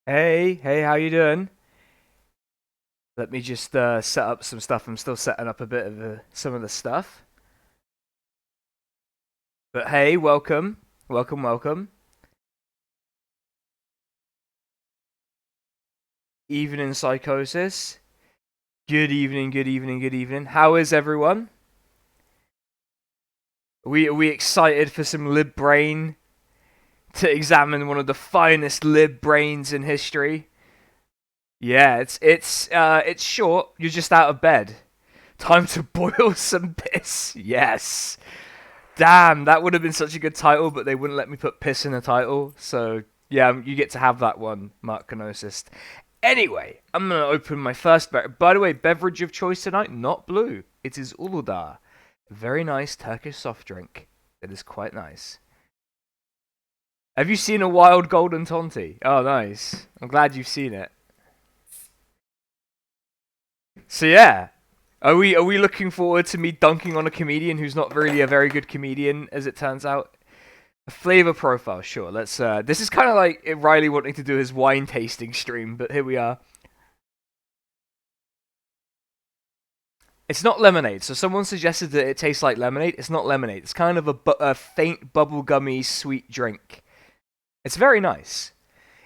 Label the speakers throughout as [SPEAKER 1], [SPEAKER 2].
[SPEAKER 1] Hey, how you doing? Let me just set up some stuff. I'm still setting up a bit of some of the stuff. But hey, welcome. Evening psychosis. Good evening. How is everyone? Are we excited for some lib brain to examine one of the finest lib brains in history? Yeah, it's short. You're just out of bed. Time to boil some piss. Yes. Damn, that would have been such a good title, but they wouldn't let me put piss in the title. So, yeah, you get to have that one, Mark Canosist. Anyway, I'm going to open my first By the way, beverage of choice tonight, not blue. It is Uludağ. A very nice Turkish soft drink. It is quite nice. Have you seen a wild golden Tonti? Oh, nice. I'm glad you've seen it. So, yeah. Are we looking forward to me dunking on a comedian who's not really a very good comedian, as it turns out? A flavor profile, sure. Let's. This is kind of like Riley wanting to do his wine tasting stream, but here we are. It's not lemonade. So someone suggested that it tastes like lemonade. It's not lemonade. It's kind of a faint bubblegummy sweet drink. It's very nice.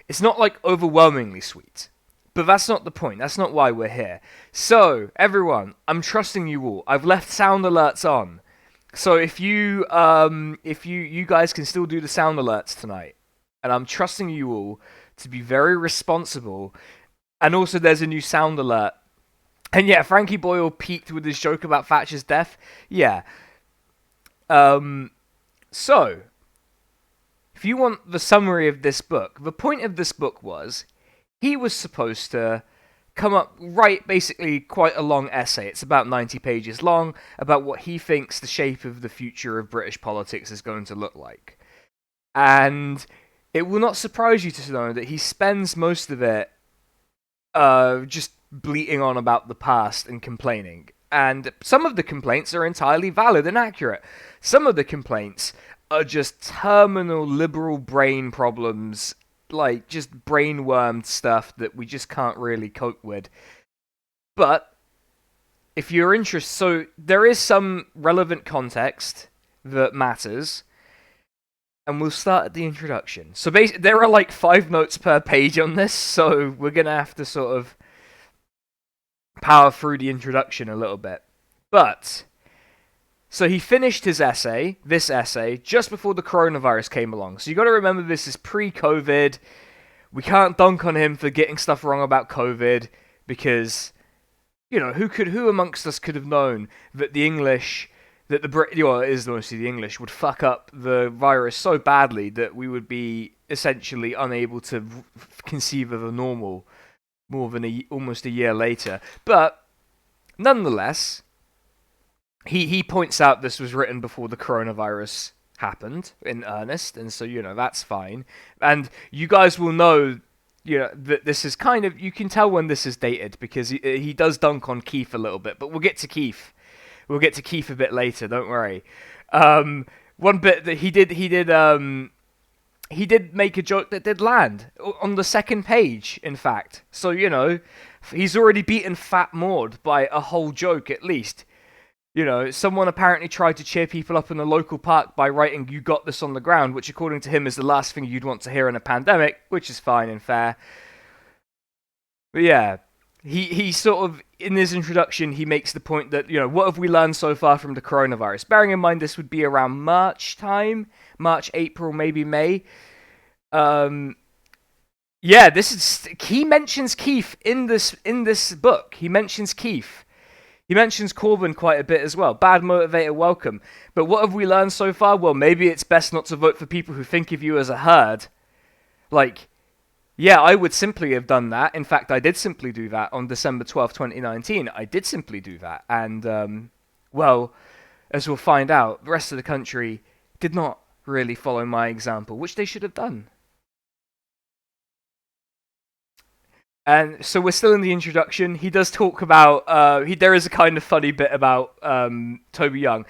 [SPEAKER 1] It's not like overwhelmingly sweet. But that's not the point. That's not why we're here. So, everyone, I'm trusting you all. I've left sound alerts on. So if you guys can still do the sound alerts tonight, and I'm trusting you all to be very responsible. And also, there's a new sound alert. And yeah, Frankie Boyle peaked with his joke about Thatcher's death. Yeah. Um. So, if you want the summary of this book, the point of this book was he was supposed to write basically quite a long essay. It's about 90 pages long about what he thinks the shape of the future of British politics is going to look like. And it will not surprise you to know that he spends most of it just bleating on about the past and complaining. And some of the complaints are entirely valid and accurate. Some of the complaints are just terminal liberal brain problems, like just brainwormed stuff that we just can't really cope with. But if you're interested, so there is some relevant context that matters, and we'll start at the introduction. So basically, there are like 5 notes per page on this, so we're gonna have to sort of power through the introduction a little bit. But so he finished this essay, just before the coronavirus came along. So you got to remember this is pre-COVID. We can't dunk on him for getting stuff wrong about COVID because who amongst us could have known that the English that the Brit well, it is mostly the English would fuck up the virus so badly that we would be essentially unable to conceive of a normal more than almost a year later. But nonetheless, he points out this was written before the coronavirus happened in earnest, and so that's fine. And you guys will know, that this is kind of, you can tell when this is dated because he does dunk on Keith a little bit, but we'll get to Keith. We'll get to Keith a bit later. Don't worry. One bit that he did make a joke that did land on the second page, in fact. So he's already beaten Fat Maud by a whole joke at least. Someone apparently tried to cheer people up in the local park by writing "You got this" on the ground, which according to him is the last thing you'd want to hear in a pandemic, which is fine and fair. But yeah, he sort of, in his introduction, he makes the point that, what have we learned so far from the coronavirus? Bearing in mind this would be around March time, March, April, maybe May. Um, yeah, he mentions Keith in this book. He mentions Keith. He mentions Corbyn quite a bit as well. Bad motivator, welcome. But what have we learned so far? Well, maybe it's best not to vote for people who think of you as a herd. Like, yeah, I would simply have done that. In fact, I did simply do that on December 12th, 2019. I did simply do that. And, well, as we'll find out, the rest of the country did not really follow my example, which they should have done. And so we're still in the introduction. He does talk about there is a kind of funny bit about Toby Young.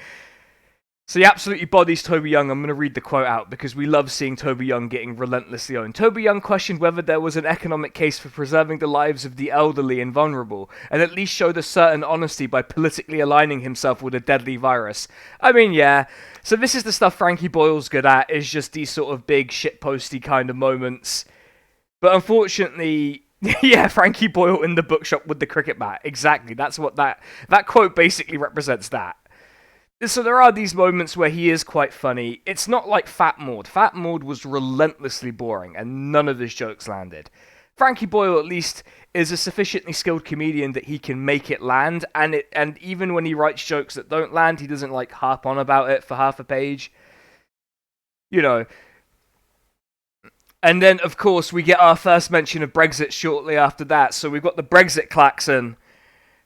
[SPEAKER 1] So he absolutely bodies Toby Young. I'm going to read the quote out because we love seeing Toby Young getting relentlessly owned. Toby Young questioned whether there was an economic case for preserving the lives of the elderly and vulnerable, and at least showed a certain honesty by politically aligning himself with a deadly virus. I mean, yeah. So this is the stuff Frankie Boyle's good at, is just these sort of big shitposty kind of moments. But unfortunately, yeah, Frankie Boyle in the bookshop with the cricket bat. Exactly. That's what that quote basically represents that. So there are these moments where he is quite funny. It's not like Fat Maud. Fat Maud was relentlessly boring, and none of his jokes landed. Frankie Boyle, at least, is a sufficiently skilled comedian that he can make it land, and even when he writes jokes that don't land, he doesn't like harp on about it for half a page. You know. And then, of course, we get our first mention of Brexit shortly after that. So we've got the Brexit klaxon.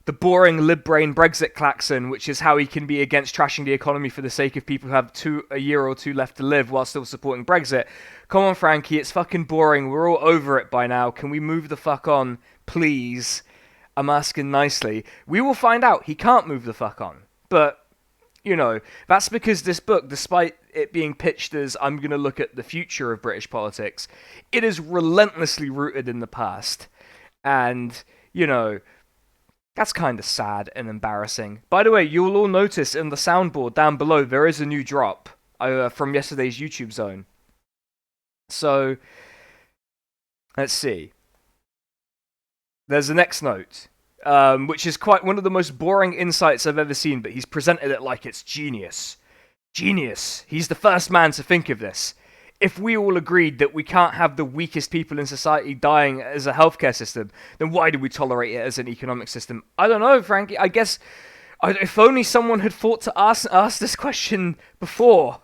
[SPEAKER 1] The boring lib-brain Brexit klaxon, which is how he can be against trashing the economy for the sake of people who have a year or two left to live while still supporting Brexit. Come on, Frankie, it's fucking boring. We're all over it by now. Can we move the fuck on, please? I'm asking nicely. We will find out. He can't move the fuck on. But, you know, that's because this book, despite it being pitched as I'm going to look at the future of British politics, it is relentlessly rooted in the past. And, you know, that's kind of sad and embarrassing. By the way, you'll all notice in the soundboard down below there is a new drop from yesterday's YouTube zone. So, let's see. There's the next note, which is quite one of the most boring insights I've ever seen, but he's presented it like it's genius. Genius. He's the first man to think of this. If we all agreed that we can't have the weakest people in society dying as a healthcare system, then why do we tolerate it as an economic system? I don't know, Frankie. I guess if only someone had thought to ask this question before.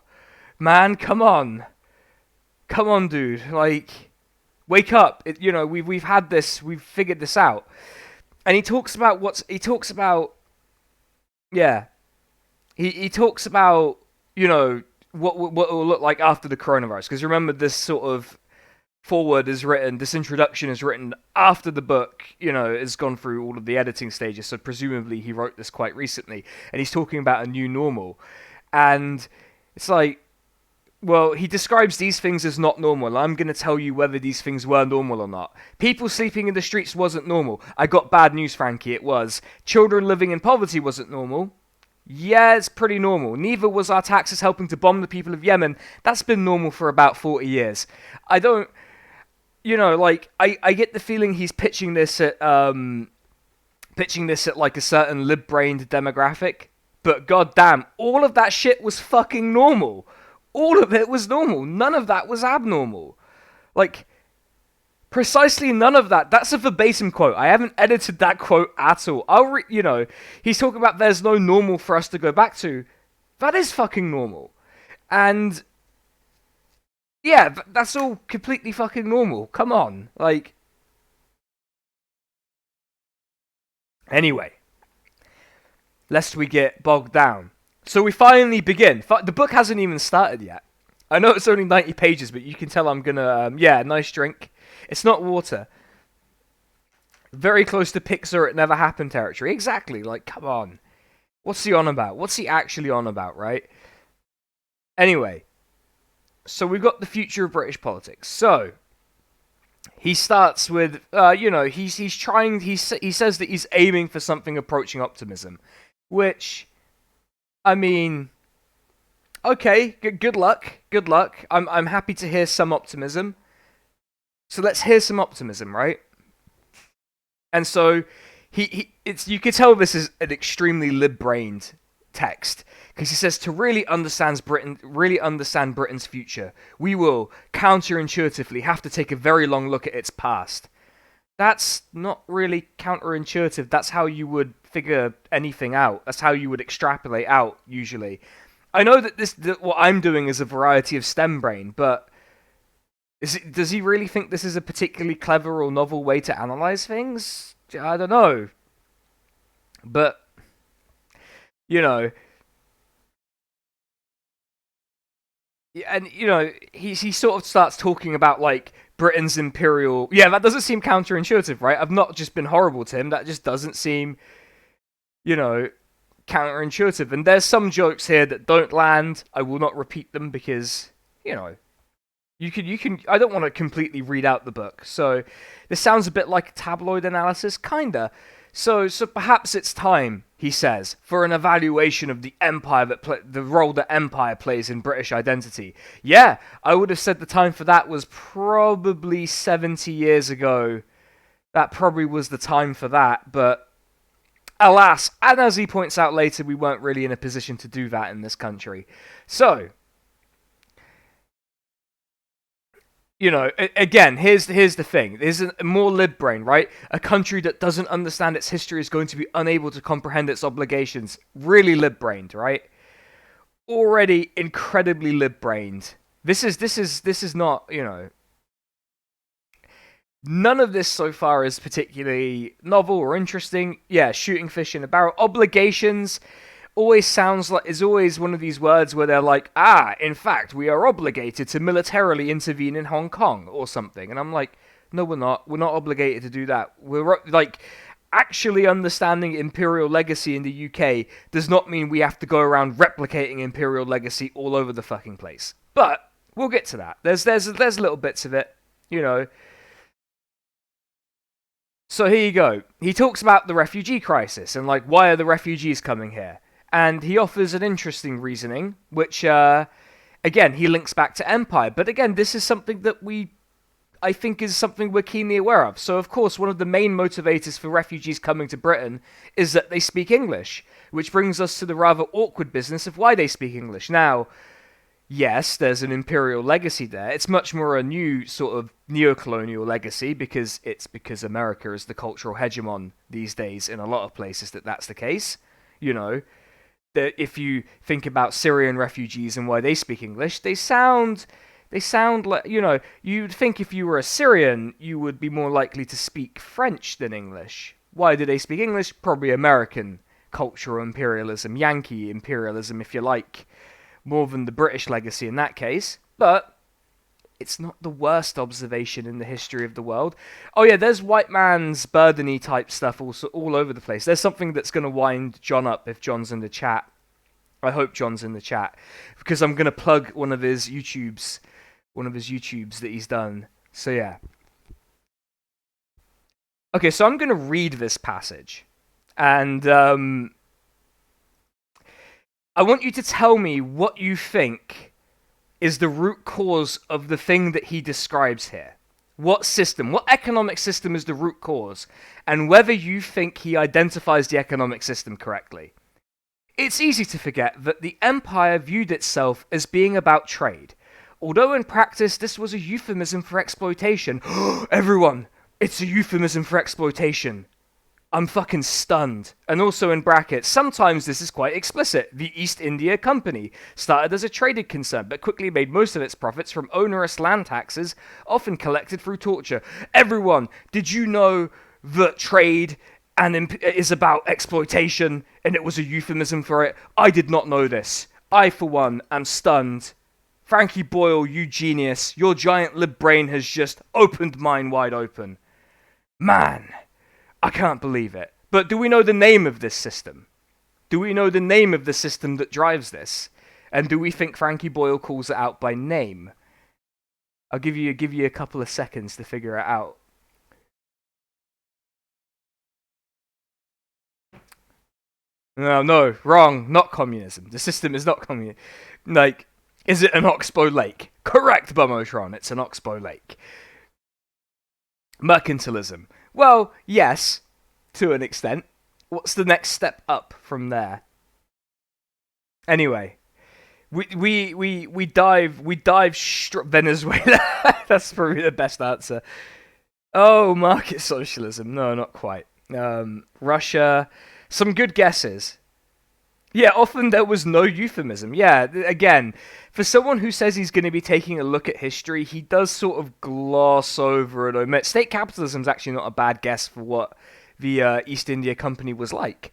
[SPEAKER 1] Man, come on. Come on, dude. Like, wake up. We've had this. We've figured this out. And he talks about He talks about, you know, what it will look like after the coronavirus. Because remember, this sort of this introduction is written after the book, you know, has gone through all of the editing stages. So presumably he wrote this quite recently. And he's talking about a new normal. And it's like, well, he describes these things as not normal. I'm going to tell you whether these things were normal or not. People sleeping in the streets wasn't normal. I got bad news, Frankie, it was. Children living in poverty wasn't normal. Yeah, it's pretty normal. Neither was our taxes helping to bomb the people of Yemen. That's been normal for about 40 years. I don't, you know, like, I get the feeling he's pitching this at like a certain lib-brained demographic. But goddamn, all of that shit was fucking normal. All of it was normal. None of that was abnormal. Like, precisely none of that. That's a verbatim quote. I haven't edited that quote at all. He's talking about there's no normal for us to go back to. That is fucking normal. And, yeah, that's all completely fucking normal. Come on. Like, anyway. Lest we get bogged down. So we finally begin. The book hasn't even started yet. I know it's only 90 pages, but you can tell I'm gonna, nice drink. It's not water. Very close to Pixar It Never Happened territory. Exactly, like, come on. What's he on about? What's he actually on about, right? Anyway, so we've got the future of British politics. So, he starts with, he says that he's aiming for something approaching optimism. Which, I mean, okay, good luck. I'm happy to hear some optimism. So let's hear some optimism, right? And so you can tell this is an extremely lib-brained text because he says to really understand Britain's future, we will counterintuitively have to take a very long look at its past. That's not really counterintuitive. That's how you would figure anything out. That's how you would extrapolate out usually. I know that what I'm doing is a variety of STEM brain, but does he really think this is a particularly clever or novel way to analyze things? I don't know. But, you know, and, you know, he sort of starts talking about, like, Britain's imperial... Yeah, that doesn't seem counterintuitive, right? I've not just been horrible to him. That just doesn't seem, you know, counterintuitive. And there's some jokes here that don't land. I will not repeat them because, you know, you can. I don't want to completely read out the book. So this sounds a bit like tabloid analysis, kinda. So perhaps it's time, he says, for an evaluation of the empire the role that empire plays in British identity. Yeah, I would have said the time for that was probably 70 years ago. That probably was the time for that, but alas, and as he points out later, we weren't really in a position to do that in this country. So, you know, again, here's the thing. There's a more lib brain, right? A country that doesn't understand its history is going to be unable to comprehend its obligations. Really lib-brained, right? Already incredibly lib-brained. This is not, you know. None of this so far is particularly novel or interesting. Yeah, shooting fish in a barrel. Obligations always sounds like is always one of these words where they're like, in fact, we are obligated to militarily intervene in Hong Kong or something. And I'm like, no, we're not. We're not obligated to do that. We're like, actually understanding imperial legacy in the UK does not mean we have to go around replicating imperial legacy all over the fucking place. But we'll get to that. There's little bits of it, you know. So here you go. He talks about the refugee crisis and like, why are the refugees coming here? And he offers an interesting reasoning, which, again, he links back to empire. But again, this is something that I think is something we're keenly aware of. So, of course, one of the main motivators for refugees coming to Britain is that they speak English, which brings us to the rather awkward business of why they speak English. Now, yes, there's an imperial legacy there. It's much more a new sort of neo-colonial legacy because America is the cultural hegemon these days in a lot of places that's the case, you know. That if you think about Syrian refugees and why they speak English, they sound like, you know, you'd think if you were a Syrian, you would be more likely to speak French than English. Why do they speak English? Probably American cultural imperialism, Yankee imperialism, if you like, more than the British legacy in that case. But it's not the worst observation in the history of the world. Oh yeah, there's white man's burden-y type stuff also all over the place. There's something that's going to wind John up if John's in the chat. I hope John's in the chat, because I'm going to plug one of his YouTubes that he's done. So yeah. Okay, so I'm going to read this passage. And I want you to tell me what you think is the root cause of the thing that he describes here. What economic system is the root cause, and whether you think he identifies the economic system correctly. It's easy to forget that the empire viewed itself as being about trade, although in practice this was a euphemism for exploitation. Everyone, it's a euphemism for exploitation. I'm fucking stunned. And also in brackets, sometimes this is quite explicit. The East India Company started as a trading concern, but quickly made most of its profits from onerous land taxes, often collected through torture. Everyone, did you know that trade is about exploitation, and it was a euphemism for it? I did not know this. I, for one, am stunned. Frankie Boyle, you genius. Your giant lib brain has just opened mine wide open. Man, I can't believe it. But do we know the name of this system? Do we know the name of the system that drives this? And do we think Frankie Boyle calls it out by name? I'll give you a couple of seconds to figure it out. No, wrong. Not communism. The system is not communism. Like, is it an Oxbow Lake? Correct, Bumotron. It's an Oxbow Lake. Mercantilism. Well, yes, to an extent. What's the next step up from there? Anyway, we dive Venezuela. That's probably the best answer. Oh, market socialism. No, not quite. Russia. Some good guesses. Yeah, often there was no euphemism. Yeah, again, for someone who says he's going to be taking a look at history, he does sort of gloss over and omit. State capitalism is actually not a bad guess for what the East India Company was like.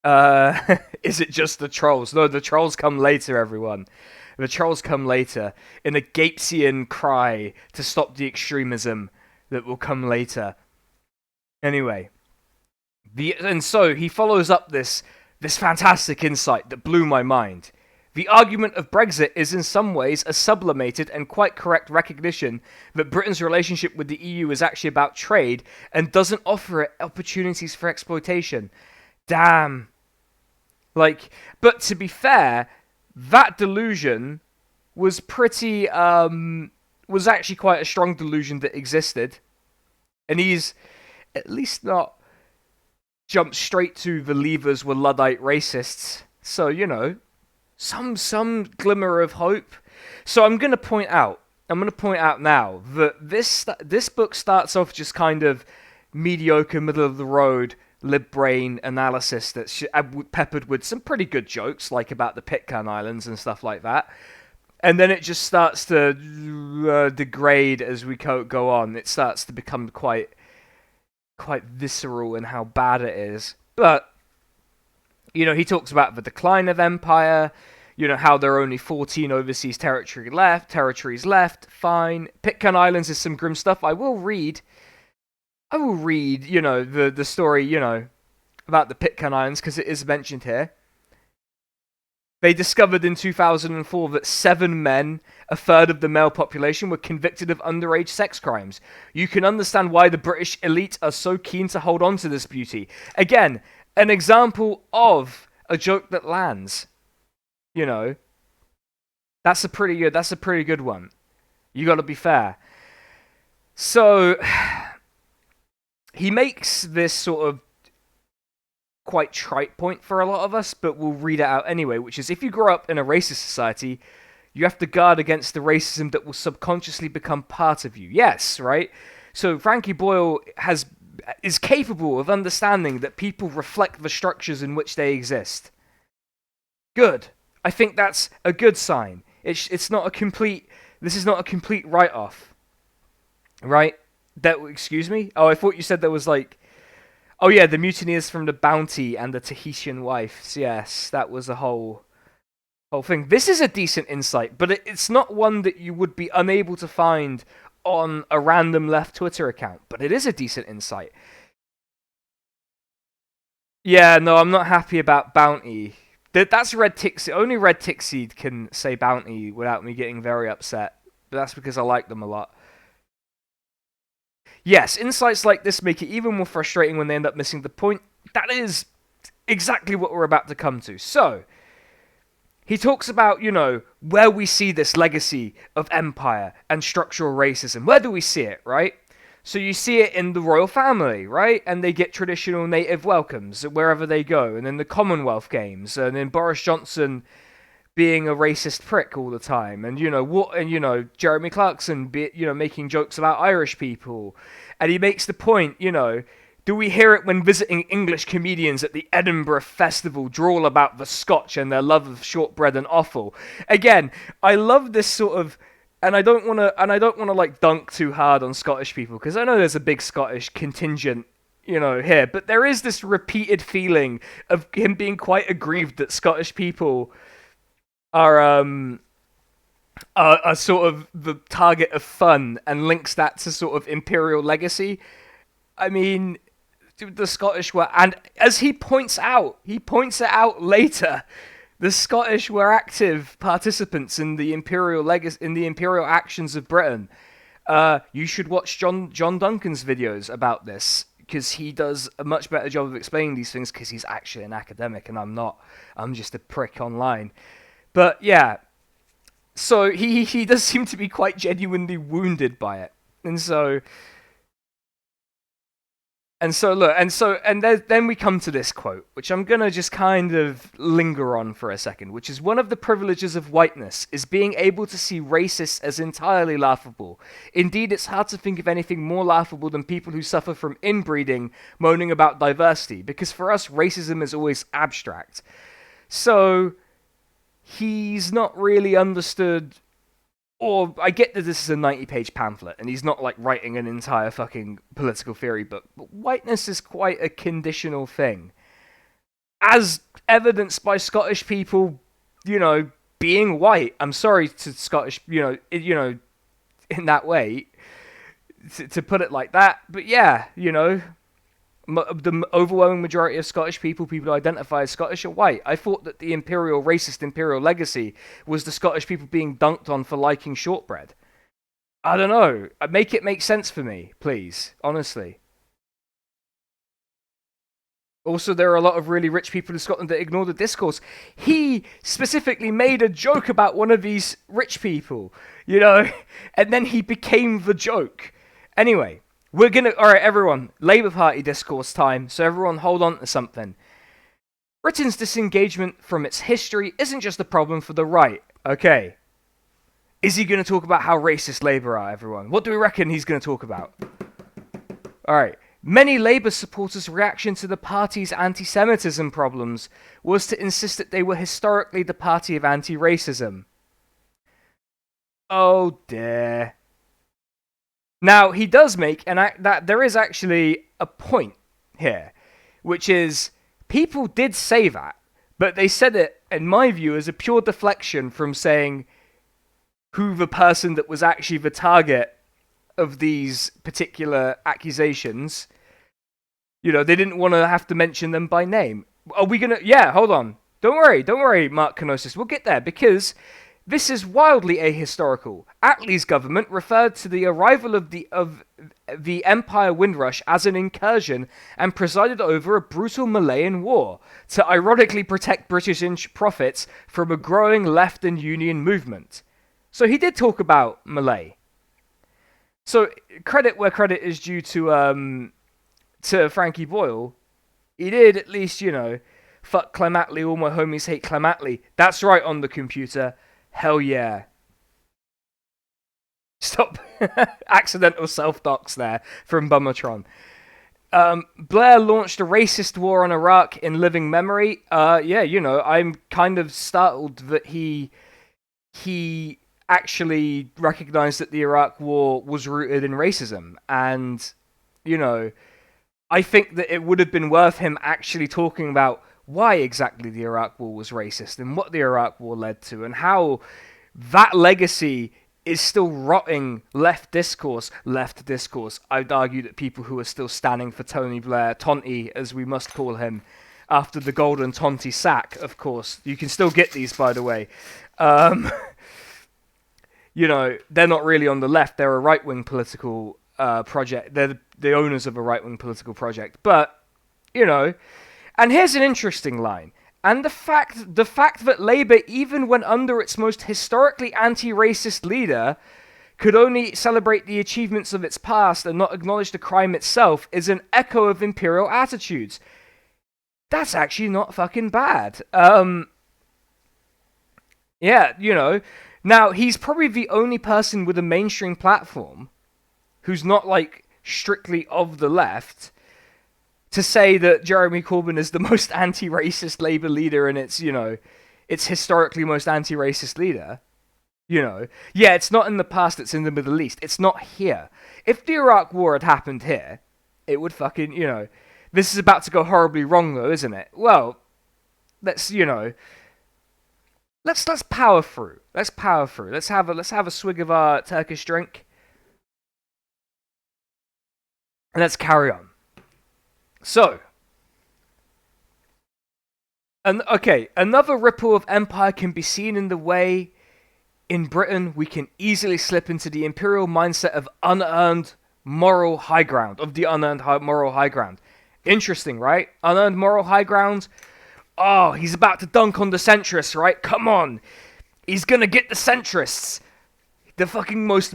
[SPEAKER 1] Is it just the trolls? No, the trolls come later, everyone. The trolls come later in a Gatesian cry to stop the extremism that will come later. Anyway, and so he follows up this this fantastic insight that blew my mind. The argument of Brexit is in some ways a sublimated and quite correct recognition that Britain's relationship with the EU is actually about trade and doesn't offer it opportunities for exploitation. Damn. Like, but to be fair, that delusion was pretty, was actually quite a strong delusion that existed. And he's at least not jumped straight to the Leavers were Luddite racists. So, you know, some glimmer of hope. So I'm going to point out now that this book starts off just kind of mediocre, middle of the road, lib brain analysis that's peppered with some pretty good jokes, like about the Pitcairn Islands and stuff like that. And then it just starts to degrade as we go on. It starts to become quite visceral in how bad it is. But, you know, he talks about the decline of empire, you know, how there are only 14 overseas territories left, fine. Pitcairn Islands is some grim stuff. I will read, you know, the story, you know, about the Pitcairn Islands, because it is mentioned here. They discovered in 2004 that 7 men, a third of the male population, were convicted of underage sex crimes. You can understand why the British elite are so keen to hold on to this beauty. Again, an example of a joke that lands. You know, that's a pretty good one. You got to be fair. So he makes this sort of quite trite point for a lot of us, but we'll read it out anyway, which is, if you grow up in a racist society, you have to guard against the racism that will subconsciously become part of you. Yes, right? So Frankie Boyle is capable of understanding that people reflect the structures in which they exist. Good. I think that's a good sign. It's not a complete... This is not a complete write-off. Right? Excuse me? Oh, I thought you said there was like... Oh yeah, the mutineers from the Bounty and the Tahitian wives. Yes, that was a whole thing. This is a decent insight, but it's not one that you would be unable to find on a random left Twitter account. But it is a decent insight. Yeah, no, I'm not happy about Bounty. That's Red Tickseed. Only Red Tickseed can say Bounty without me getting very upset. But that's because I like them a lot. Yes, insights like this make it even more frustrating when they end up missing the point. That is exactly what we're about to come to. So, he talks about, you know, where we see this legacy of empire and structural racism. Where do we see it, right? So you see it in the royal family, right? And they get traditional native welcomes wherever they go. And in the Commonwealth Games. And in Boris Johnson being a racist prick all the time, and Jeremy Clarkson making jokes about Irish people, and he makes the point, you know, do we hear it when visiting English comedians at the Edinburgh Festival drawl about the Scotch and their love of shortbread and offal? Again, I love this sort of, and I don't want to like dunk too hard on Scottish people, because I know there's a big Scottish contingent, you know, here, but there is this repeated feeling of him being quite aggrieved that Scottish people are sort of the target of fun, and links that to sort of imperial legacy. I mean, the Scottish were, and as he points it out later, the Scottish were active participants in the imperial legacy, in the imperial actions of Britain. You should watch John Duncan's videos about this, because he does a much better job of explaining these things, because he's actually an academic and I'm not. I'm just a prick online. But yeah, so he does seem to be quite genuinely wounded by it, and then we come to this quote, which I'm gonna just kind of linger on for a second, which is, one of the privileges of whiteness is being able to see racists as entirely laughable. Indeed, it's hard to think of anything more laughable than people who suffer from inbreeding moaning about diversity, because for us, racism is always abstract. So he's not really understood, or I get that this is a 90-page pamphlet, and he's not like writing an entire fucking political theory book, but whiteness is quite a conditional thing, as evidenced by Scottish people, you know, being white. I'm sorry to Scottish, you know, in that way, to put it like that, but yeah, you know, The overwhelming majority of Scottish people who identify as Scottish, are white. I thought that the racist imperial legacy was the Scottish people being dunked on for liking shortbread. I don't know. Make it make sense for me, please. Honestly. Also, there are a lot of really rich people in Scotland that ignore the discourse. He specifically made a joke about one of these rich people, and then he became the joke. Anyway, alright, everyone, Labour Party discourse time, so everyone hold on to something. Britain's disengagement from its history isn't just a problem for the right, okay? Is he going to talk about how racist Labour are, everyone? What do we reckon he's going to talk about? Alright. Many Labour supporters' reaction to the party's anti-Semitism problems was to insist that they were historically the party of anti-racism. Oh dear. Now, he does make that there is actually a point here, which is, people did say that, but they said it, in my view, as a pure deflection from saying who the person that was actually the target of these particular accusations. They didn't want to have to mention them by name. Are we gonna? Yeah, hold on. Don't worry, Mark Kenosis. We'll get there, because this is wildly ahistorical. Attlee's government referred to the arrival of the Empire Windrush as an incursion and presided over a brutal Malayan war to ironically protect British profits from a growing left and union movement. So he did talk about Malay. So credit where credit is due to Frankie Boyle. He did at least, fuck Clem Attlee, all my homies hate Clem Attlee. That's right, on the computer. Hell yeah. Stop. Accidental self-docs there from Bummertron. Blair launched a racist war on Iraq in living memory. I'm kind of startled that he actually recognized that the Iraq war was rooted in racism. And, I think that it would have been worth him actually talking about why exactly the Iraq war was racist and what the Iraq war led to and how that legacy is still rotting left discourse. I'd argue that people who are still standing for Tony Blair, Tonty as we must call him, after the golden Tonty sack, of course. You can still get these, by the way. They're not really on the left. They're a right-wing political project. They're the owners of a right-wing political project. But, and here's an interesting line. And the fact that Labour, even when under its most historically anti-racist leader, could only celebrate the achievements of its past and not acknowledge the crime itself, is an echo of imperial attitudes. That's actually not fucking bad. Now, he's probably the only person with a mainstream platform who's not, strictly of the left to say that Jeremy Corbyn is the most anti-racist Labour leader and it's historically most anti-racist leader. Yeah, it's not in the past, it's in the Middle East. It's not here. If the Iraq War had happened here, it would fucking, this is about to go horribly wrong though, isn't it? Well, let's power through. Let's have a swig of our Turkish drink. And let's carry on. So, another ripple of empire can be seen in the way in Britain we can easily slip into the imperial mindset of unearned moral high ground, moral high ground. Interesting, right? Unearned moral high ground. Oh, he's about to dunk on the centrists, right? Come on. He's gonna get the centrists. The fucking most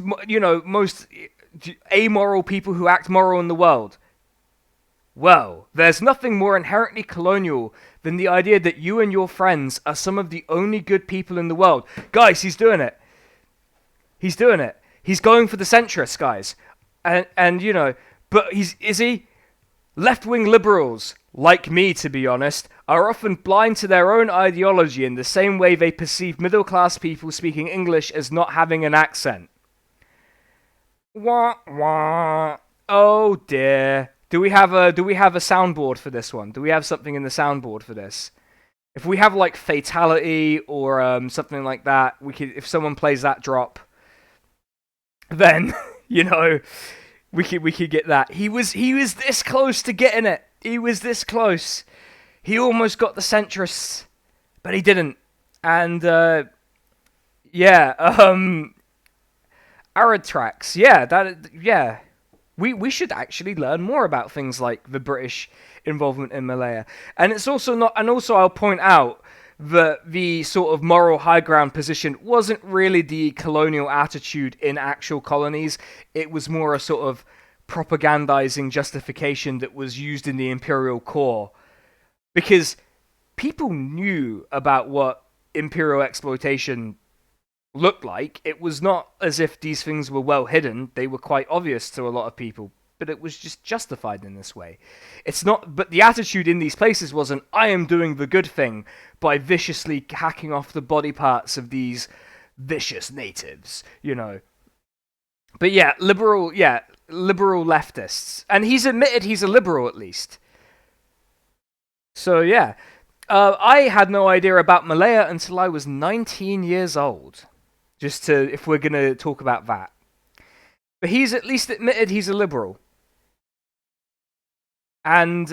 [SPEAKER 1] amoral people who act moral in the world. Well, there's nothing more inherently colonial than the idea that you and your friends are some of the only good people in the world. Guys, he's doing it. He's going for the centrists, guys. And but is he? Left-wing liberals, like me to be honest, are often blind to their own ideology in the same way they perceive middle-class people speaking English as not having an accent. Wah, wah. Oh dear. Do we have a soundboard for this one? Do we have something in the soundboard for this? If we have fatality or something like that, we could. If someone plays that drop, then We could get that. He was this close to getting it. He was this close. He almost got the centrists, but he didn't. And yeah, Aratrax. Yeah. We should actually learn more about things like the British involvement in Malaya. And it's also not. And also, I'll point out that the sort of moral high ground position wasn't really the colonial attitude in actual colonies. It was more a sort of propagandizing justification that was used in the imperial core, because people knew about what imperial exploitation looked like. It was not as if these things were well hidden. They were quite obvious to a lot of people, but it was just justified in this way. It's not, but the attitude in these places wasn't, I am doing the good thing by viciously hacking off the body parts of these vicious natives, you know. But liberal leftists. And he's admitted he's a liberal at least. So yeah. I had no idea about Malaya until I was 19 years old. Just to, if we're going to talk about that. But he's at least admitted he's a liberal. And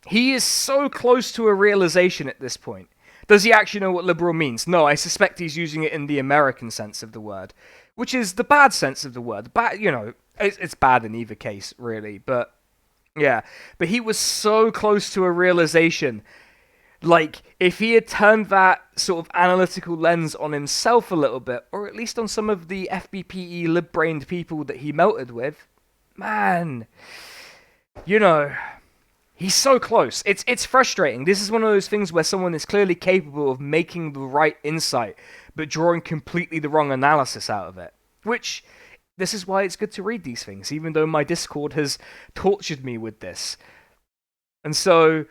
[SPEAKER 1] he is so close to a realization at this point. Does he actually know what liberal means? No, I suspect he's using it in the American sense of the word, which is the bad sense of the word. It's bad in either case, really. But yeah, but he was so close to a realization. Like, if he had turned that sort of analytical lens on himself a little bit, or at least on some of the FBPE lib-brained people that he melted with, man, he's so close. It's frustrating. This is one of those things where someone is clearly capable of making the right insight, but drawing completely the wrong analysis out of it. Which, this is why it's good to read these things, even though my Discord has tortured me with this. And so,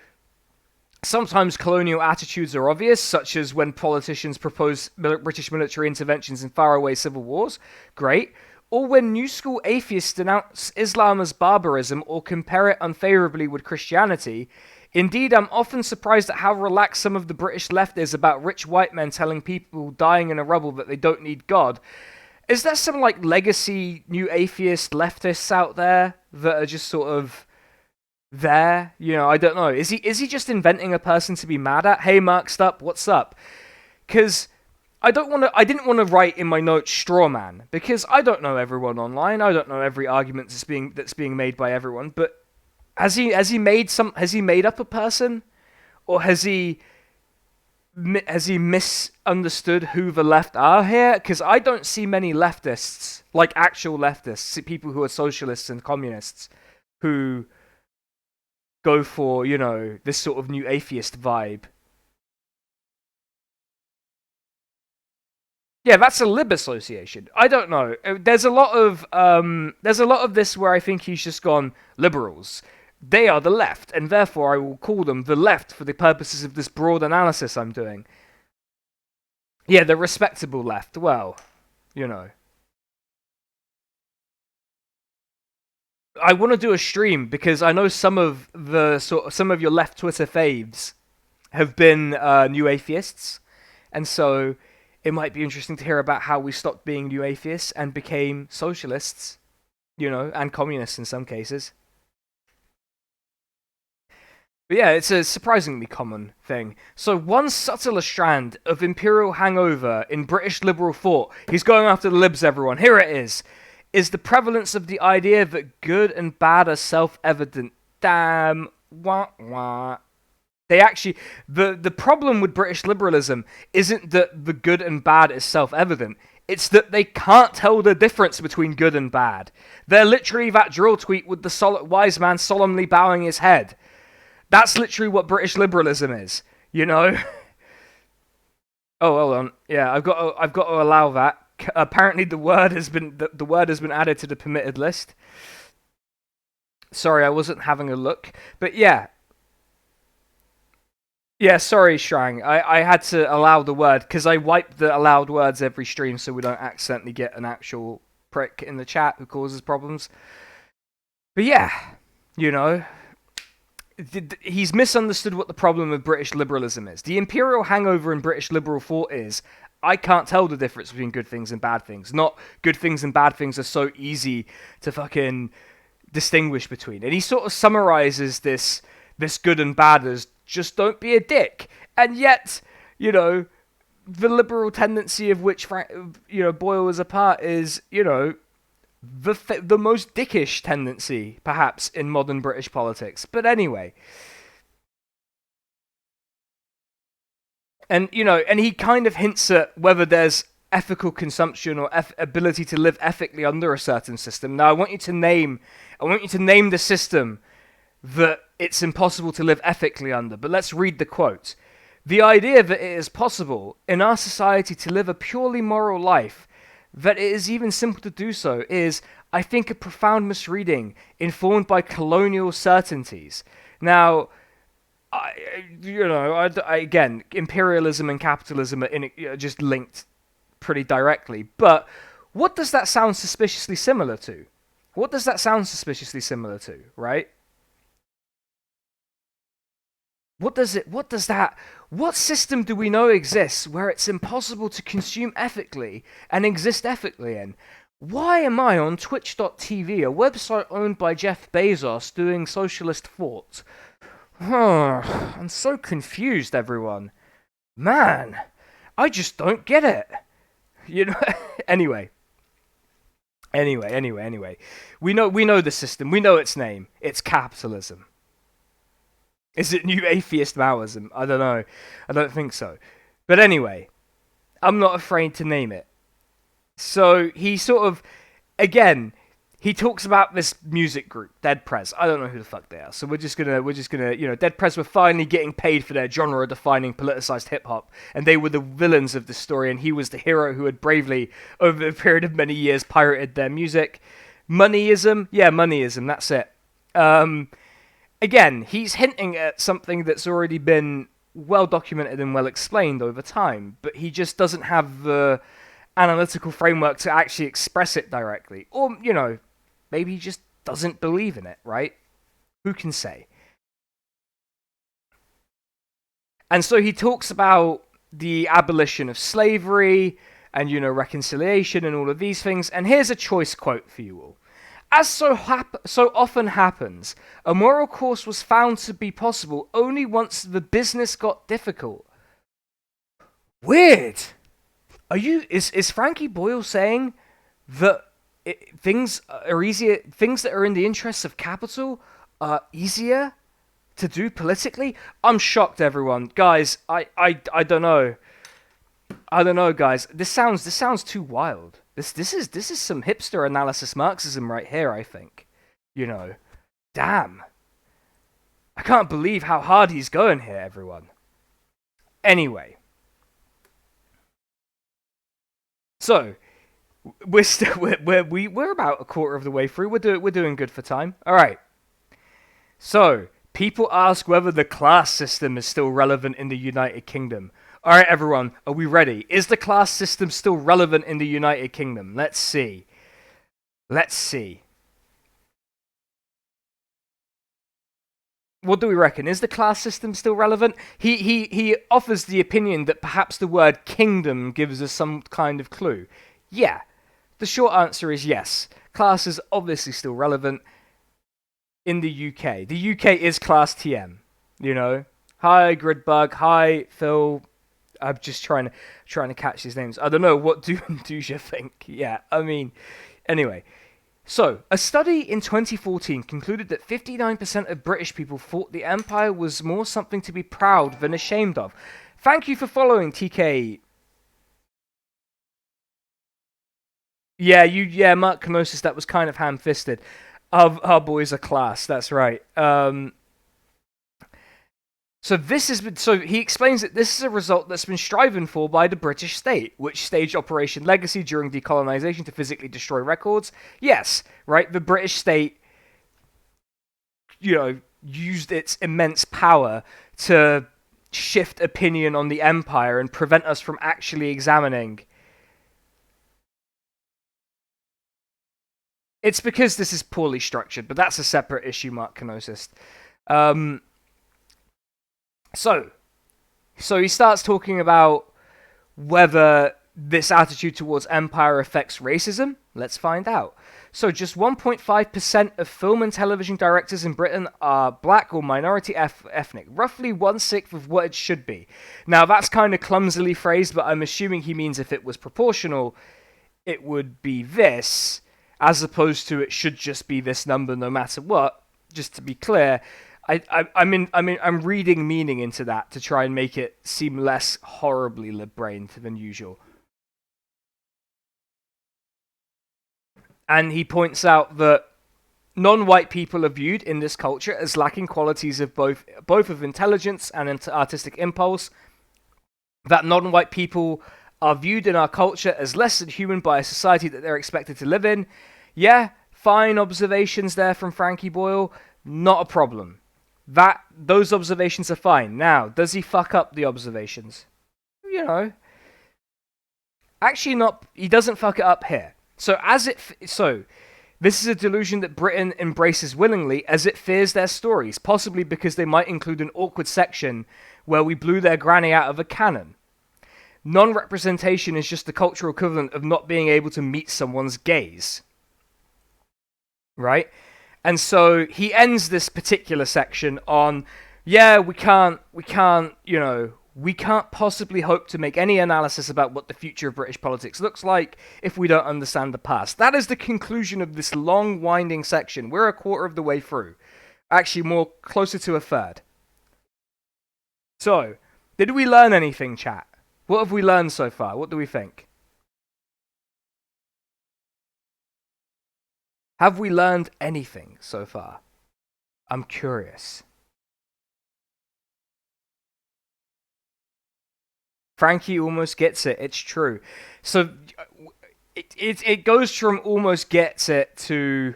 [SPEAKER 1] sometimes colonial attitudes are obvious, such as when politicians propose British military interventions in faraway civil wars. Great. Or when New School atheists denounce Islam as barbarism or compare it unfavorably with Christianity. Indeed, I'm often surprised at how relaxed some of the British left is about rich white men telling people dying in a rubble that they don't need God. Is there some, like, legacy new atheist leftists out there that are just sort of there? I don't know. Is he just inventing a person to be mad at? Hey, Mark Stupp, what's up? Because I didn't want to write in my notes straw man, because I don't know everyone online. I don't know every argument that's being made by everyone. But has he made up a person, or has he misunderstood who the left are here? Because I don't see many leftists, like actual leftists, people who are socialists and communists, who go for, this sort of new atheist vibe. Yeah, that's a lib association. I don't know. There's a lot of this where I think he's just gone, liberals, they are the left, and therefore I will call them the left for the purposes of this broad analysis I'm doing. Yeah, the respectable left. Well, I want to do a stream because I know some of your left Twitter faves have been new atheists, and so it might be interesting to hear about how we stopped being new atheists and became socialists, and communists in some cases. But yeah, it's a surprisingly common thing. So one subtler strand of imperial hangover in British liberal thought, he's going after the libs, everyone, here it is the prevalence of the idea that good and bad are self-evident. Damn, wah wah. The problem with British liberalism isn't that the good and bad is self-evident. It's that they can't tell the difference between good and bad. They're literally that drill tweet with the wise man solemnly bowing his head. That's literally what British liberalism is, Oh, hold on. Yeah, I've got to allow that. Apparently, the word has been added to the permitted list. Sorry, I wasn't having a look, but yeah. Yeah, sorry, Shrang. I had to allow the word because I wipe the allowed words every stream so we don't accidentally get an actual prick in the chat who causes problems. But yeah, he's misunderstood what the problem with British liberalism is. The imperial hangover in British liberal thought is, I can't tell the difference between good things and bad things. Not good things and bad things are so easy to fucking distinguish between. And he sort of summarizes this good and bad as just don't be a dick. And yet, you know, the liberal tendency of which Boyle is a part is, you know, the most dickish tendency perhaps in modern British politics. But anyway, and you know, and he kind of hints at whether there's ethical consumption or ability to live ethically under a certain system. Now, I want you to name the system that it's impossible to live ethically under. But let's read the quote. The idea that it is possible in our society to live a purely moral life, that it is even simple to do so, is, I think, a profound misreading informed by colonial certainties. Now, again, imperialism and capitalism are just linked pretty directly. But what does that sound suspiciously similar to? Right? What system do we know exists where it's impossible to consume ethically and exist ethically in? Why am I on Twitch.tv, a website owned by Jeff Bezos, doing socialist thought? I'm so confused, everyone. Man, I just don't get it. You know. Anyway. We know the system. We know its name. It's capitalism. Is it new atheist Maoism? I don't know. I don't think so. But anyway, I'm not afraid to name it. So he sort of, again, he talks about this music group, Dead Prez. I don't know who the fuck they are. So we're just gonna, Dead Prez were finally getting paid for their genre-defining politicized hip-hop, and they were the villains of the story, and he was the hero who had bravely, over a period of many years, pirated their music. Moneyism? Yeah, moneyism, that's it. Again, he's hinting at something that's already been well documented and well explained over time, but he just doesn't have the analytical framework to actually express it directly. Or, you know, maybe he just doesn't believe in it, right? Who can say? And so he talks about the abolition of slavery and, you know, reconciliation and all of these things. And here's a choice quote for you all. As so often happens, a moral course was found to be possible only once the business got difficult. Weird. Is Frankie Boyle saying that things are easier, things that are in the interests of capital are easier to do politically? I'm shocked, everyone. Guys, I don't know. I don't know, guys. This sounds too wild. This is some hipster analysis Marxism right here, I think. You know. Damn. I can't believe how hard he's going here, everyone. Anyway. So, we're about a quarter of the way through. We're doing good for time. All right. So, people ask whether the class system is still relevant in the United Kingdom. All right, everyone, are we ready? Is the class system still relevant in the United Kingdom? Let's see. What do we reckon? Is the class system still relevant? He offers the opinion that perhaps the word kingdom gives us some kind of clue. Yeah. The short answer is yes. Class is obviously still relevant in the UK. The UK is class TM, you know. Hi, Gridbug. Hi, Phil. I'm just trying to catch these names. I don't know. What do you think? Yeah, I mean, anyway. So, a study in 2014 concluded that 59% of British people thought the empire was more something to be proud than ashamed of. Thank you for following, TK. Yeah, Mark Kenosis, that was kind of ham-fisted. Our boys are class, that's right. So he explains that this is a result that's been striven for by the British state, which staged Operation Legacy during decolonisation to physically destroy records. Yes, right, the British state, you know, used its immense power to shift opinion on the empire and prevent us from actually examining. It's because this is poorly structured, but that's a separate issue, Mark Kenosis. So he starts talking about whether this attitude towards empire affects racism? Let's find out. So, just 1.5% of film and television directors in Britain are black or minority ethnic, roughly 1/6 of what it should be. Now, that's kind of clumsily phrased, but I'm assuming he means if it was proportional, it would be this, as opposed to it should just be this number no matter what. Just to be clear, I'm reading meaning into that to try and make it seem less horribly lib-brained than usual. And he points out that non-white people are viewed in this culture as lacking qualities of both of intelligence and artistic impulse. That non-white people are viewed in our culture as less than human by a society that they're expected to live in. Yeah, fine observations there from Frankie Boyle. Not a problem. Those observations are fine. Now, does he fuck up the observations? You know. Actually not. He doesn't fuck it up here. So this is a delusion that Britain embraces willingly as it fears their stories, possibly because they might include an awkward section where we blew their granny out of a cannon. Non-representation is just the cultural equivalent of not being able to meet someone's gaze. Right? And so he ends this particular section on, yeah, we can't possibly hope to make any analysis about what the future of British politics looks like if we don't understand the past. That is the conclusion of this long, winding section. We're a quarter of the way through. Actually, more closer to a third. So, did we learn anything, chat? What have we learned so far? What do we think? Have we learned anything so far? I'm curious. Frankie almost gets it. It's true. So it goes from almost gets it to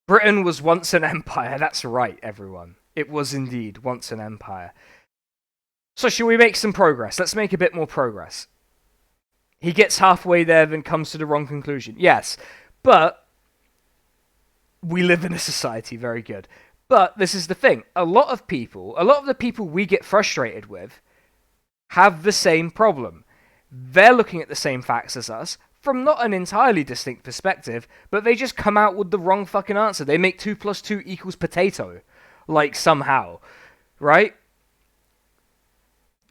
[SPEAKER 1] Britain was once an empire. That's right, everyone. It was indeed once an empire. So should we make some progress? Let's make a bit more progress. He gets halfway there, then comes to the wrong conclusion. Yes, but we live in a society. Very good. But this is the thing. A lot of the people we get frustrated with have the same problem. They're looking at the same facts as us from not an entirely distinct perspective, but they just come out with the wrong fucking answer. They make 2 + 2 = potato. Like, somehow. Right?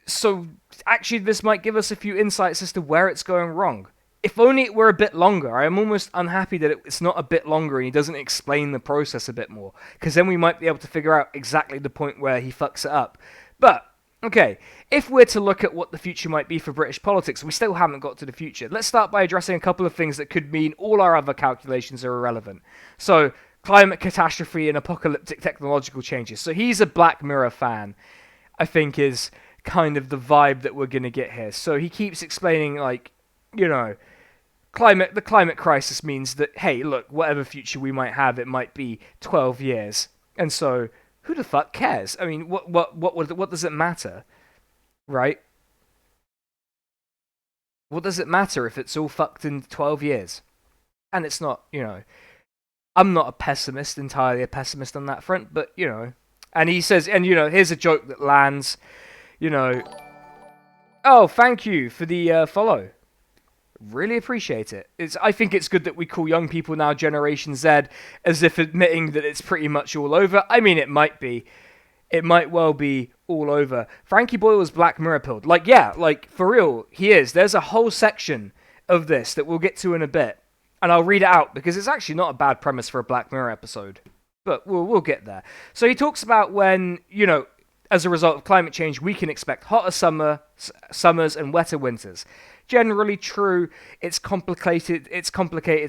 [SPEAKER 1] So, actually, this might give us a few insights as to where it's going wrong. If only it were a bit longer. I am almost unhappy that it's not a bit longer and he doesn't explain the process a bit more. Because then we might be able to figure out exactly the point where he fucks it up. But, okay, if we're to look at what the future might be for British politics, we still haven't got to the future. Let's start by addressing a couple of things that could mean all our other calculations are irrelevant. So, climate catastrophe and apocalyptic technological changes. So he's a Black Mirror fan, I think is kind of the vibe that we're going to get here. So he keeps explaining, like, you know, the climate crisis means that, hey, look, whatever future we might have, it might be 12 years. And so, who the fuck cares? I mean, what does it matter? Right? What does it matter if it's all fucked in 12 years? And it's not, you know, I'm not entirely a pessimist on that front, but, you know. And he says, and, you know, here's a joke that lands, you know. Oh, thank you for the follow. Really appreciate it. I think it's good that we call young people now Generation Z, as if admitting that it's pretty much all over. I mean, it might be. It might well be all over. Frankie Boyle was Black Mirror pilled. Like, yeah, like, for real, he is. There's a whole section of this that we'll get to in a bit. And I'll read it out, because it's actually not a bad premise for a Black Mirror episode. But we'll get there. So he talks about when, you know, as a result of climate change, we can expect hotter summers and wetter winters. Generally true. It's complicated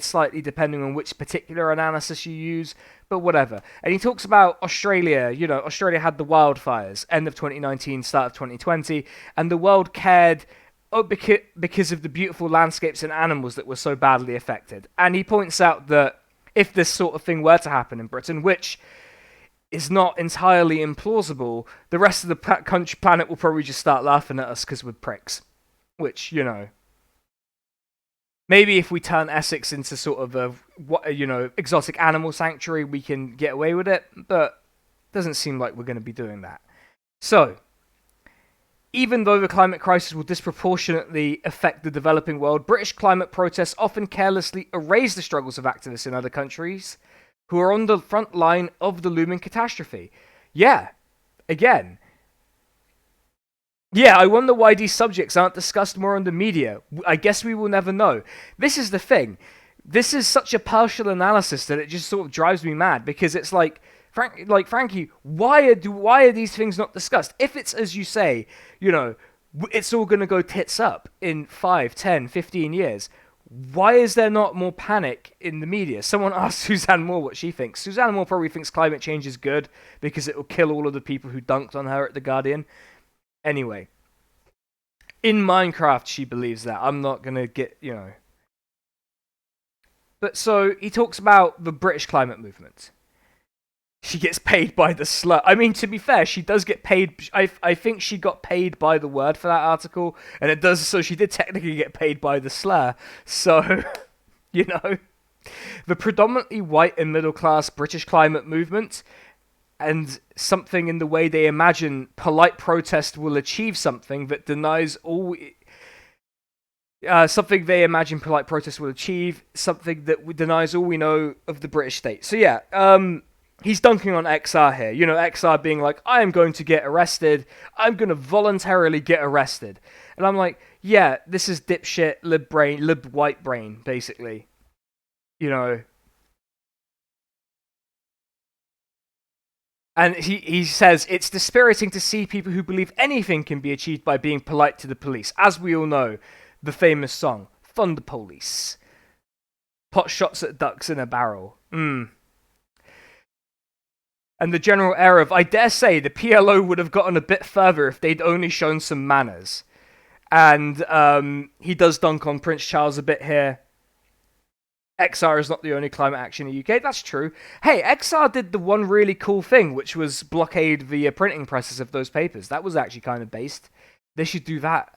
[SPEAKER 1] slightly depending on which particular analysis you use, but whatever. And he talks about Australia. You know, Australia had the wildfires, end of 2019, start of 2020, and the world cared because of the beautiful landscapes and animals that were so badly affected. And he points out that if this sort of thing were to happen in Britain, which is not entirely implausible, the rest of the planet will probably just start laughing at us because we're pricks. Which, you know, maybe if we turn Essex into sort of a, you know, exotic animal sanctuary, we can get away with it, but it doesn't seem like we're going to be doing that. So, Even though the climate crisis will disproportionately affect the developing world, British climate protests often carelessly erase the struggles of activists in other countries who are on the front line of the looming catastrophe. Yeah, again. Yeah, I wonder why these subjects aren't discussed more in the media. I guess we will never know. This is the thing. This is such a partial analysis that it just sort of drives me mad, because it's like, Frankie, why are these things not discussed? If it's as you say, it's all going to go tits up in 5, 10, 15 years. Why is there not more panic in the media? Someone asked Suzanne Moore what she thinks. Suzanne Moore probably thinks climate change is good because it will kill all of the people who dunked on her at The Guardian. Anyway, in Minecraft, she believes that. I'm not going to get. But so he talks about the British climate movement. She gets paid by the slur. I mean, to be fair, she does get paid. I think she got paid by the word for that article, and it does. So she did technically get paid by the slur. So, the predominantly white and middle class British climate movement, and something in the way they imagine polite protest will achieve something that denies all. Something they imagine polite protest will achieve, something that denies all we know of the British state. So yeah, he's dunking on XR here. XR being like, I am going to get arrested. I'm going to voluntarily get arrested. And I'm like, yeah, this is dipshit, lib white brain, basically. And he says, it's dispiriting to see people who believe anything can be achieved by being polite to the police. As we all know, the famous song, Thunder Police. Pot shots at ducks in a barrel. And the general air of, I dare say, the PLO would have gotten a bit further if they'd only shown some manners. And he does dunk on Prince Charles a bit here. XR is not the only climate action in the UK. That's true. Hey, XR did the one really cool thing, which was blockade the printing presses of those papers. That was actually kind of based. They should do that.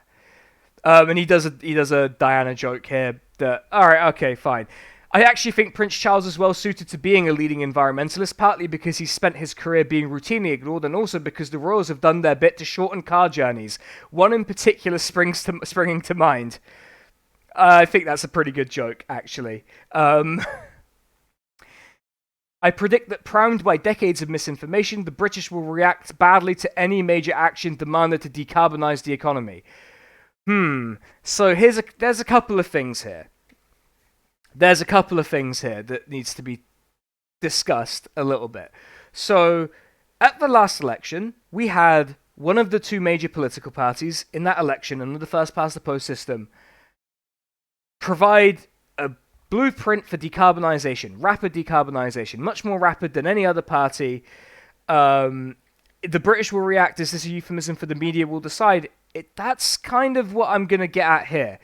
[SPEAKER 1] And he does a Diana joke here that, alright, okay, fine. I actually think Prince Charles is well suited to being a leading environmentalist, partly because he's spent his career being routinely ignored, and also because the royals have done their bit to shorten car journeys. One in particular springing to mind. I think that's a pretty good joke, actually. I predict that, primed by decades of misinformation, the British will react badly to any major action demanded to decarbonise the economy. So there's a couple of things here. There's a couple of things here that needs to be discussed a little bit. So, at the last election, we had one of the two major political parties in that election under the first past the post system provide a blueprint for decarbonisation, rapid decarbonisation, much more rapid than any other party. The British will react. Is this a euphemism for the media will decide? That's kind of what I'm going to get at here.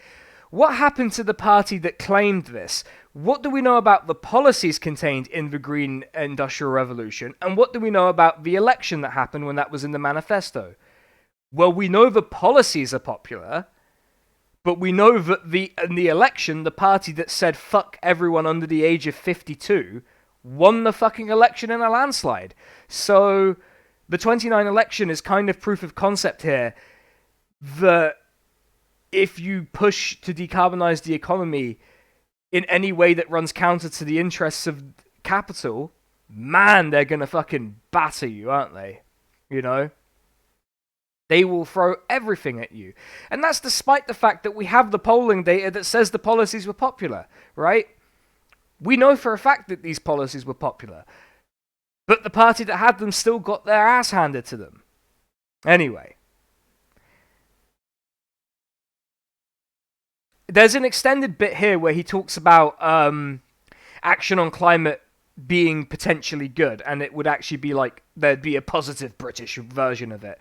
[SPEAKER 1] What happened to the party that claimed this? What do we know about the policies contained in the Green Industrial Revolution? And what do we know about the election that happened when that was in the manifesto? Well, we know the policies are popular, but we know that in the election, the party that said fuck everyone under the age of 52 won the fucking election in a landslide. So the 29 election is kind of proof of concept here that if you push to decarbonize the economy in any way that runs counter to the interests of capital, man, they're gonna fucking batter you, aren't they? They will throw everything at you. And that's despite the fact that we have the polling data that says the policies were popular, right? We know for a fact that these policies were popular. But the party that had them still got their ass handed to them. Anyway. There's an extended bit here where he talks about action on climate being potentially good, and it would actually be like there'd be a positive British version of it.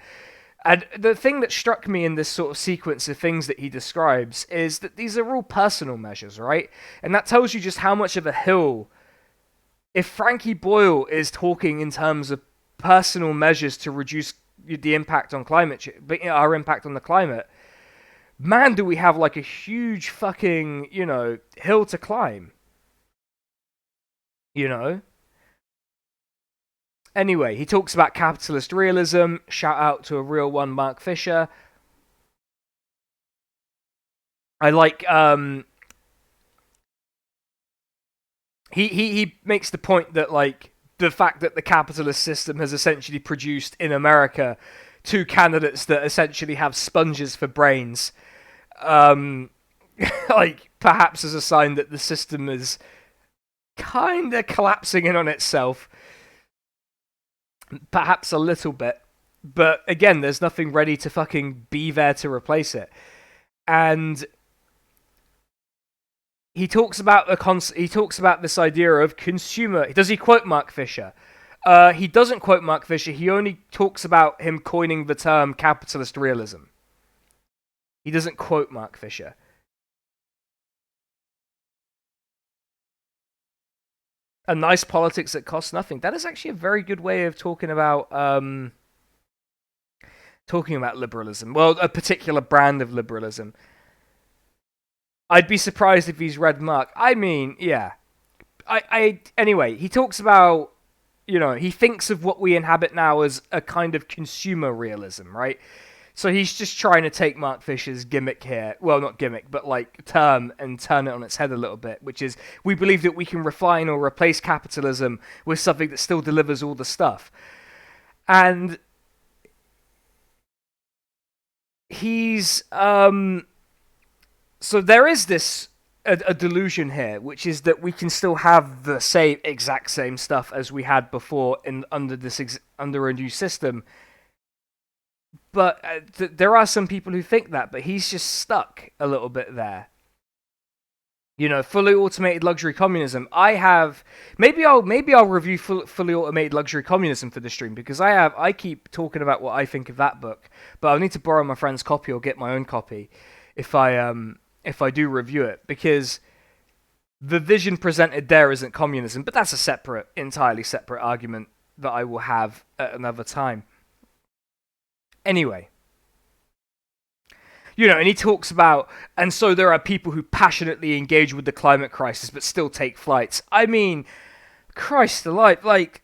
[SPEAKER 1] And the thing that struck me in this sort of sequence of things that he describes is that these are all personal measures, right? And that tells you just how much of a hill. If Frankie Boyle is talking in terms of personal measures to reduce the impact on our impact on the climate, man, do we have like a huge fucking, hill to climb. Anyway, he talks about capitalist realism. Shout out to a real one, Mark Fisher. I like he makes the point that like the fact that the capitalist system has essentially produced in America two candidates that essentially have sponges for brains, um, like perhaps as a sign that the system is kind of collapsing in on itself, perhaps a little bit. But again, there's nothing ready to fucking be there to replace it. And he talks about he talks about this idea of consumer. Does he quote Mark Fisher? He doesn't quote Mark Fisher. He only talks about him coining the term capitalist realism. He doesn't quote Mark Fisher. A nice politics that costs nothing. That is actually a very good way of talking about liberalism. Well, a particular brand of liberalism. I'd be surprised if he's read Mark. I mean, yeah. Anyway, he talks about, he thinks of what we inhabit now as a kind of consumer realism, right? So he's just trying to take Mark Fisher's gimmick here. Well, not gimmick, but like term and turn it on its head a little bit, which is we believe that we can refine or replace capitalism with something that still delivers all the stuff. And he's so there is this a delusion here, which is that we can still have the exact same stuff as we had before under a new system. But there are some people who think that, but he's just stuck a little bit there. Fully automated luxury communism. Maybe I'll review fully automated luxury communism for the stream, because I keep talking about what I think of that book, but I'll need to borrow my friend's copy or get my own copy if I do review it, because the vision presented there isn't communism, but that's a entirely separate argument that I will have at another time. Anyway, and he talks about, and so there are people who passionately engage with the climate crisis but still take flights. I mean, Christ alive, like,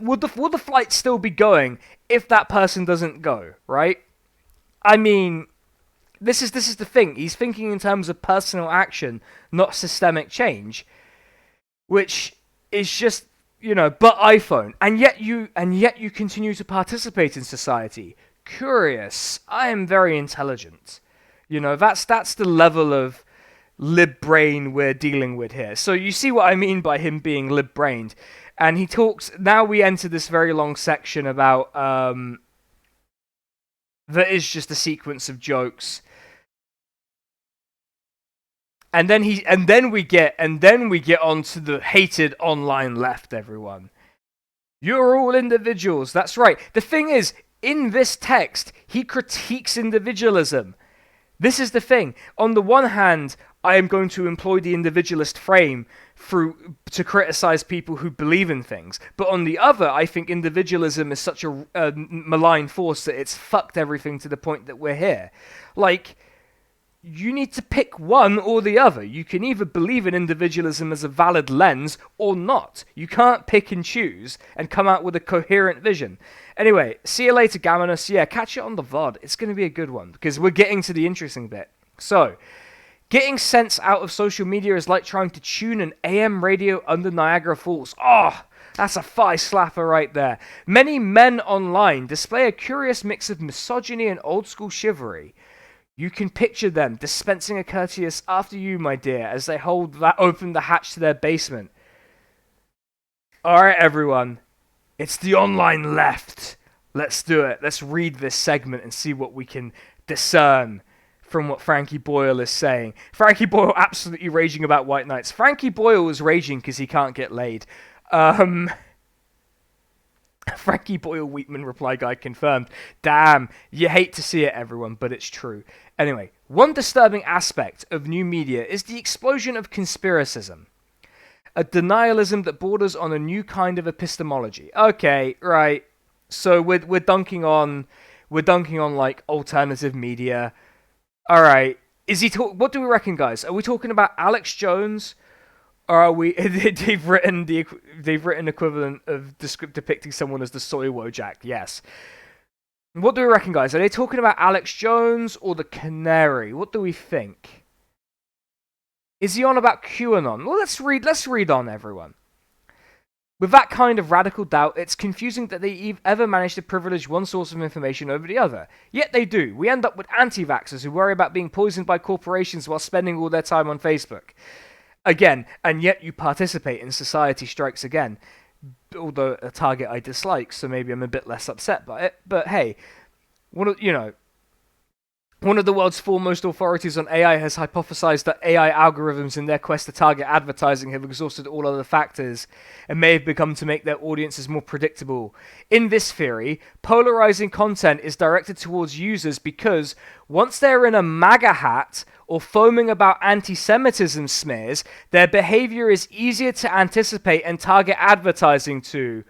[SPEAKER 1] would the flight still be going if that person doesn't go, right? I mean, this is the thing. He's thinking in terms of personal action, not systemic change, which is just, but iPhone, and yet you continue to participate in society. Curious. I am very intelligent. That's the level of lib brain we're dealing with here. So you see what I mean by him being lib brained. And he talks. Now we enter this very long section about that is just a sequence of jokes. And then we get onto the hated online left, everyone. You're all individuals. That's right. The thing is, in this text, he critiques individualism. This is the thing. On the one hand, I am going to employ the individualist frame to criticize people who believe in things. But on the other, I think individualism is such a malign force that it's fucked everything to the point that we're here. Like, you need to pick one or the other. You can either believe in individualism as a valid lens or not. You can't pick and choose and come out with a coherent vision. Anyway, see you later, Gaminus. Yeah, catch it on the VOD. It's going to be a good one, because we're getting to the interesting bit. So, getting sense out of social media is like trying to tune an AM radio under Niagara Falls. Oh, that's a thigh slapper right there. Many men online display a curious mix of misogyny and old-school chivalry. You can picture them dispensing a courteous "after you, my dear," as they open the hatch to their basement. Alright, everyone. It's the online left. Let's do it. Let's read this segment and see what we can discern from what Frankie Boyle is saying. Frankie Boyle absolutely raging about white knights. Frankie Boyle is raging because he can't get laid. Frankie Boyle Wheatman reply guy confirmed. Damn, you hate to see it, everyone, but it's true. Anyway, one disturbing aspect of new media is the explosion of conspiracism. A denialism that borders on a new kind of epistemology. Okay, right. So we're dunking on like alternative media. All right. What do we reckon, guys? Are we talking about Alex Jones? Or are we? They've written equivalent of depicting someone as the soy Wojak. Yes. What do we reckon, guys? Are they talking about Alex Jones or the Canary? What do we think? Is he on about QAnon? Well, let's read on, everyone. With that kind of radical doubt, it's confusing that they ever manage to privilege one source of information over the other. Yet they do. We end up with anti-vaxxers who worry about being poisoned by corporations while spending all their time on Facebook. Again, and yet you participate in Society Strikes Again. Although a target I dislike, so maybe I'm a bit less upset by it. But hey, one of the world's foremost authorities on AI has hypothesized that AI algorithms in their quest to target advertising have exhausted all other factors and may have begun to make their audiences more predictable. In this theory, polarizing content is directed towards users because once they're in a MAGA hat or foaming about anti-Semitism smears, their behavior is easier to anticipate and target advertising to.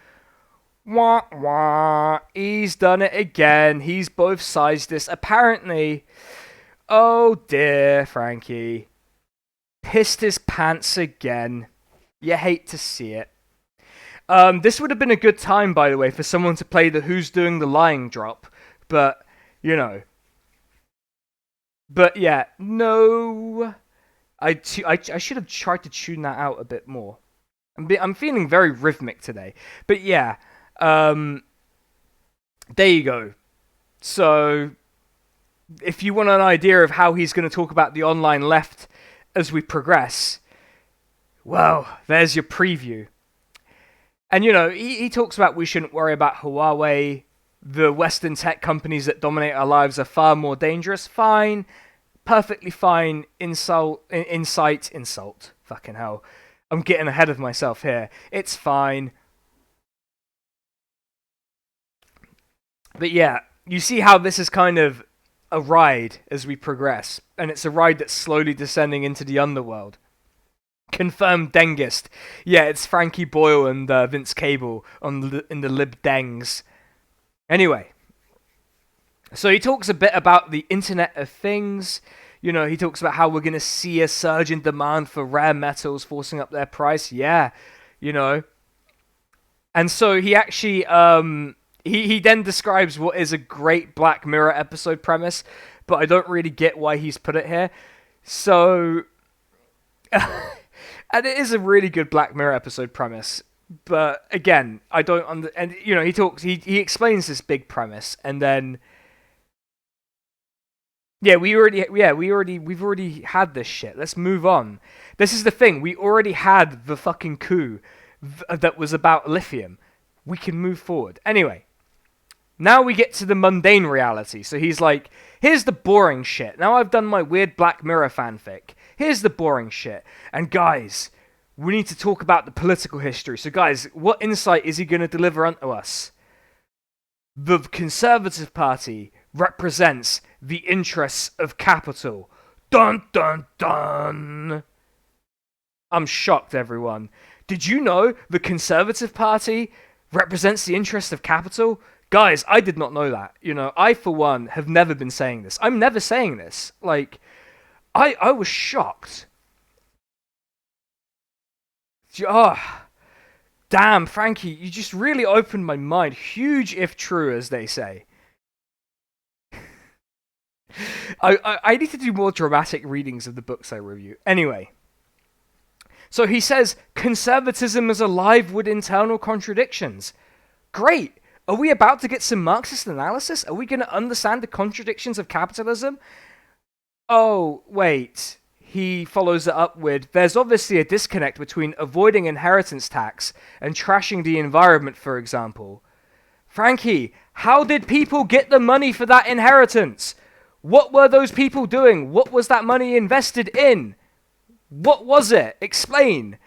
[SPEAKER 1] Wah, wah, he's done it again. He's both sides this. Apparently, oh dear, Frankie. Pissed his pants again. You hate to see it. This would have been a good time, by the way, for someone to play the Who's Doing the Lying drop. But, But yeah, no. I should have tried to tune that out a bit more. I'm feeling very rhythmic today. But yeah. There you go. So, if you want an idea of how he's going to talk about the online left as we progress, well, there's your preview. And, he talks about we shouldn't worry about Huawei. The Western tech companies that dominate our lives are far more dangerous. Fine. Perfectly fine. Insult. Fucking hell. I'm getting ahead of myself here. It's fine. But yeah, you see how this is kind of a ride as we progress. And it's a ride that's slowly descending into the underworld. Confirmed Dengist. Yeah, it's Frankie Boyle and Vince Cable in the Lib Dengs. Anyway. So he talks a bit about the Internet of Things. He talks about how we're going to see a surge in demand for rare metals forcing up their price. Yeah, And so he actually... He then describes what is a great Black Mirror episode premise, but I don't really get why he's put it here. So, and it is a really good Black Mirror episode premise, but again, I don't and he explains this big premise, and then we've already had this shit. Let's move on. This is the thing. We already had the fucking coup that was about lithium. We can move forward. Anyway. Now we get to the mundane reality. So he's like, here's the boring shit. Now I've done my weird Black Mirror fanfic. Here's the boring shit. And guys, we need to talk about the political history. So guys, what insight is he going to deliver unto us? The Conservative Party represents the interests of capital. Dun dun dun! I'm shocked, everyone. Did you know the Conservative Party represents the interests of capital? Guys, I did not know that. I, for one, have never been saying this. I'm never saying this. Like, I was shocked. Oh, damn, Frankie, you just really opened my mind. Huge if true, as they say. I need to do more dramatic readings of the books I review. Anyway. So he says, conservatism is alive with internal contradictions. Great. Are we about to get some Marxist analysis? Are we going to understand the contradictions of capitalism? Oh, wait. He follows it up with, there's obviously a disconnect between avoiding inheritance tax and trashing the environment, for example. Frankie, how did people get the money for that inheritance? What were those people doing? What was that money invested in? What was it? Explain.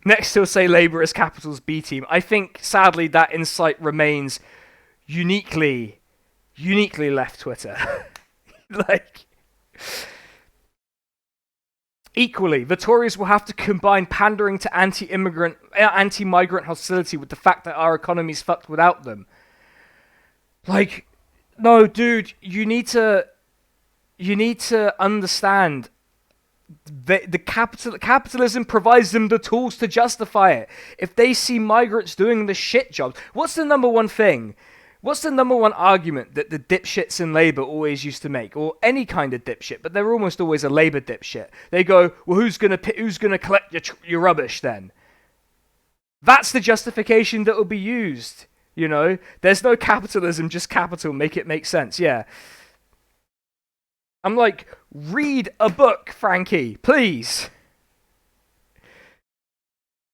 [SPEAKER 1] Next he'll say Labour is capital's B team. I think, sadly, that insight remains uniquely left Twitter. Equally, the Tories will have to combine pandering to anti-migrant hostility with the fact that our economy's fucked without them. No, dude, you need to understand. Capitalism provides them the tools to justify it. If they see migrants doing the shit jobs, what's the number one thing What's the number one argument that the dipshits in Labour always used to make, or any kind of dipshit, but they're almost always a Labour dipshit? They go, well, who's gonna collect your rubbish then? That's the justification that will be used. You know, there's no capitalism, just capital. Make it make sense. Yeah. I'm like, read a book, Frankie, please.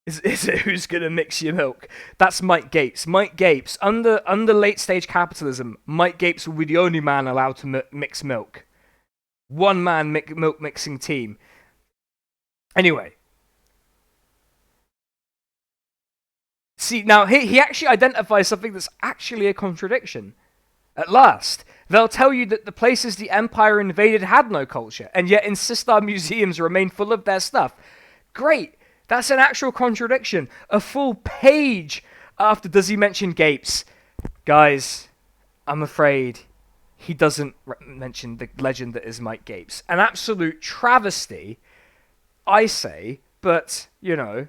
[SPEAKER 1] Is it who's gonna mix your milk? That's Mike Gapes. Mike Gapes, under late stage capitalism, Mike Gapes will be the only man allowed to mix milk. One man milk mixing team. Anyway. See, now he actually identifies something that's actually a contradiction. At last, they'll tell you that the places the Empire invaded had no culture, and yet insist our museums remain full of their stuff. Great. That's an actual contradiction. A full page after does he mention Gapes. Guys, I'm afraid he doesn't mention the legend that is Mike Gapes. An absolute travesty, I say, but, you know,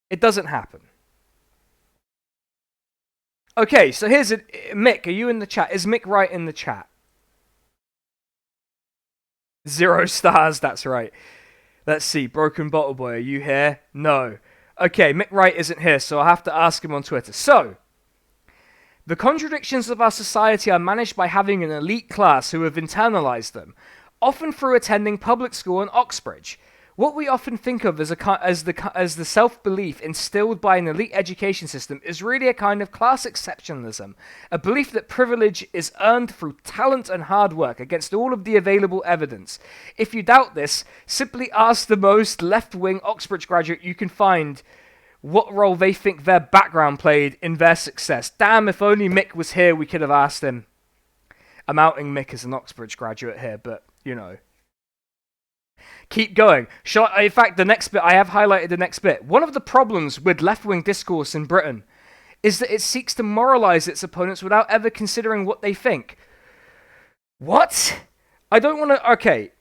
[SPEAKER 1] it doesn't happen. Okay, so here's Mick, are you in the chat? Is Mick Wright in the chat? 0 stars, that's right. Let's see, Broken Bottle Boy, are you here? No. Okay, Mick Wright isn't here, so I'll have to ask him on Twitter. So, the contradictions of our society are managed by having an elite class who have internalized them, often through attending public school in Oxbridge. What we often think of as the self-belief instilled by an elite education system is really a kind of class exceptionalism, a belief that privilege is earned through talent and hard work against all of the available evidence. If you doubt this, simply ask the most left-wing Oxbridge graduate you can find what role they think their background played in their success. Damn, if only Mick was here, we could have asked him. I'm outing Mick as an Oxbridge graduate here, but, you know. Keep going. In fact, the next bit, I have highlighted the next bit. One of the problems with left-wing discourse in Britain is that it seeks to moralize its opponents without ever considering what they think. What? I don't want to... Okay.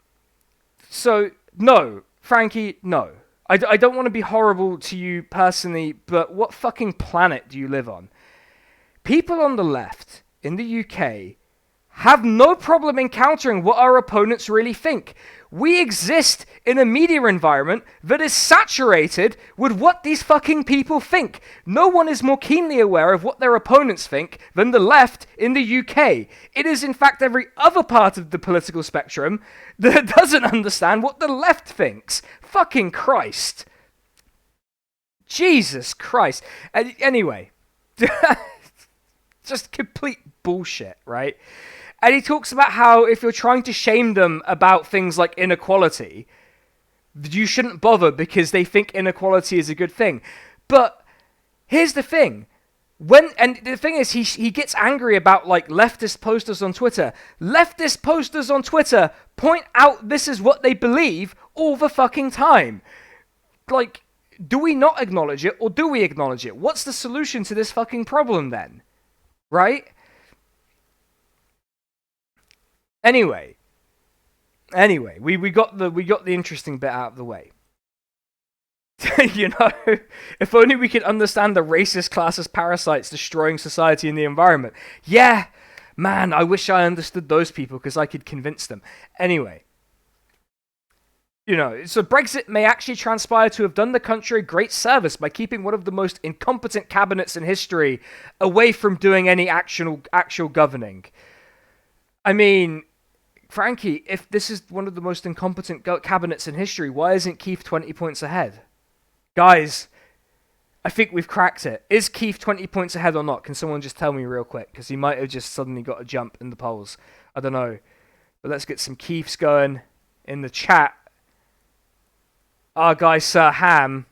[SPEAKER 1] So, no. Frankie, no. I don't want to be horrible to you personally, but what fucking planet do you live on? People on the left in the UK have no problem encountering what our opponents really think. We exist in a media environment that is saturated with what these fucking people think. No one is more keenly aware of what their opponents think than the left in the UK. It is in fact every other part of the political spectrum that doesn't understand what the left thinks. Fucking Christ. Jesus Christ. Anyway. Just complete bullshit, right? And he talks about how if you're trying to shame them about things like inequality, you shouldn't bother because they think inequality is a good thing. But here's the thing. And the thing is, he gets angry about like leftist posters on Twitter. Leftist posters on Twitter point out this is what they believe all the fucking time. Like, do we not acknowledge it or do we acknowledge it? What's the solution to this fucking problem then? Right? Anyway, we got the interesting bit out of the way. You know, if only we could understand the racist class as parasites destroying society and the environment. Yeah, man, I wish I understood those people because I could convince them. Anyway, you know, so Brexit may actually transpire to have done the country a great service by keeping one of the most incompetent cabinets in history away from doing any actual governing. I mean, Frankie, if this is one of the most incompetent cabinets in history, why isn't Keith 20 points ahead? Guys, I think we've cracked it. Is Keith 20 points ahead or not? Can someone just tell me real quick? Because he might have just suddenly got a jump in the polls. I don't know. But let's get some Keiths going in the chat. Our guy, Sir Ham.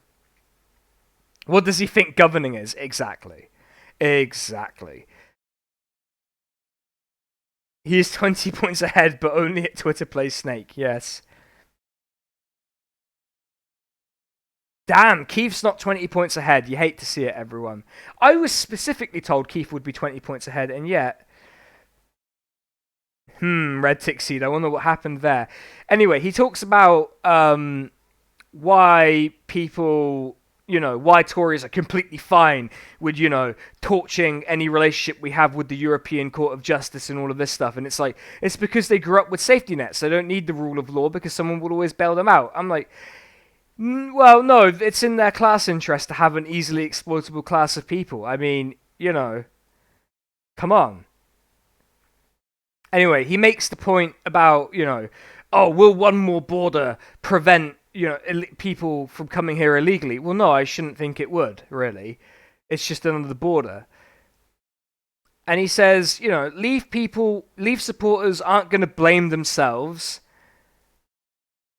[SPEAKER 1] What does he think governing is? Exactly. He is 20 points ahead, but only at Twitter Plays Snake. Yes. Damn, Keith's not 20 points ahead. You hate to see it, everyone. I was specifically told Keith would be 20 points ahead, and yet... Red tick seed. I wonder what happened there. Anyway, he talks about why people, why Tories are completely fine with, torching any relationship we have with the European Court of Justice and all of this stuff. And it's like, it's because they grew up with safety nets. They don't need the rule of law because someone will always bail them out. I'm like, well, no, it's in their class interest to have an easily exploitable class of people. I mean, come on. Anyway, he makes the point about, will one more border prevent people from coming here illegally? Well, no, I shouldn't think it would, really. It's just another border. And he says, Leave supporters aren't going to blame themselves.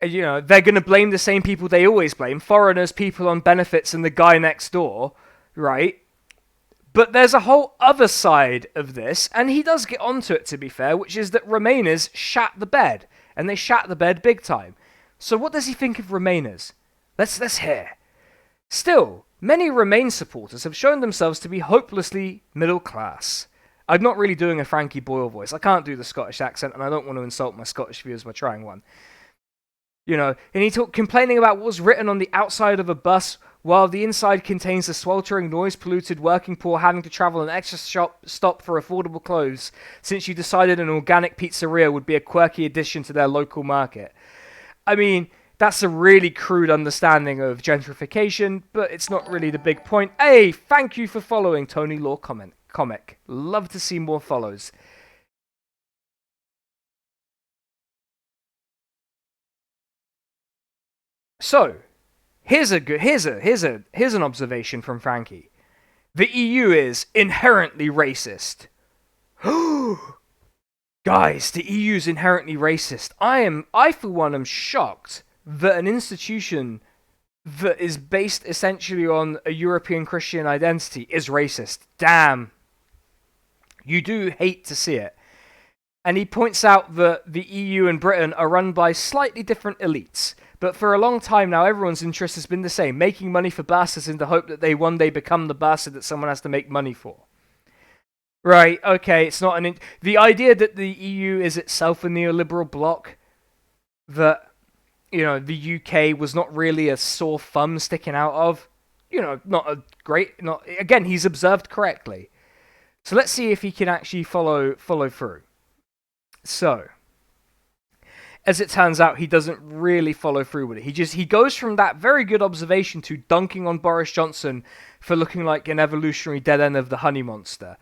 [SPEAKER 1] They're going to blame the same people they always blame. Foreigners, people on benefits, and the guy next door, right? But there's a whole other side of this, and he does get onto it, to be fair, which is that Remainers shat the bed. And they shat the bed big time. So what does he think of Remainers? Let's hear. Still, many Remain supporters have shown themselves to be hopelessly middle class. I'm not really doing a Frankie Boyle voice. I can't do the Scottish accent, and I don't want to insult my Scottish viewers by trying one. And he complaining about what was written on the outside of a bus while the inside contains the sweltering, noise-polluted working poor having to travel an extra stop for affordable clothes since you decided an organic pizzeria would be a quirky addition to their local market. I mean, that's a really crude understanding of gentrification, but it's not really the big point. Hey, thank you for following Tony Law Comic. Love to see more follows. So, here's an observation from Frankie. The EU is inherently racist. Guys, the EU is inherently racist. I for one am shocked that an institution that is based essentially on a European Christian identity is racist. Damn. You do hate to see it. And he points out that the EU and Britain are run by slightly different elites. But for a long time now, everyone's interest has been the same, making money for bastards in the hope that they one day become the bastard that someone has to make money for. Right, okay, it's not the idea that the EU is itself a neoliberal bloc, that, the UK was not really a sore thumb sticking out of, again, he's observed correctly. So let's see if he can actually follow through. So, as it turns out, he doesn't really follow through with it. He goes from that very good observation to dunking on Boris Johnson for looking like an evolutionary dead end of the honey monster.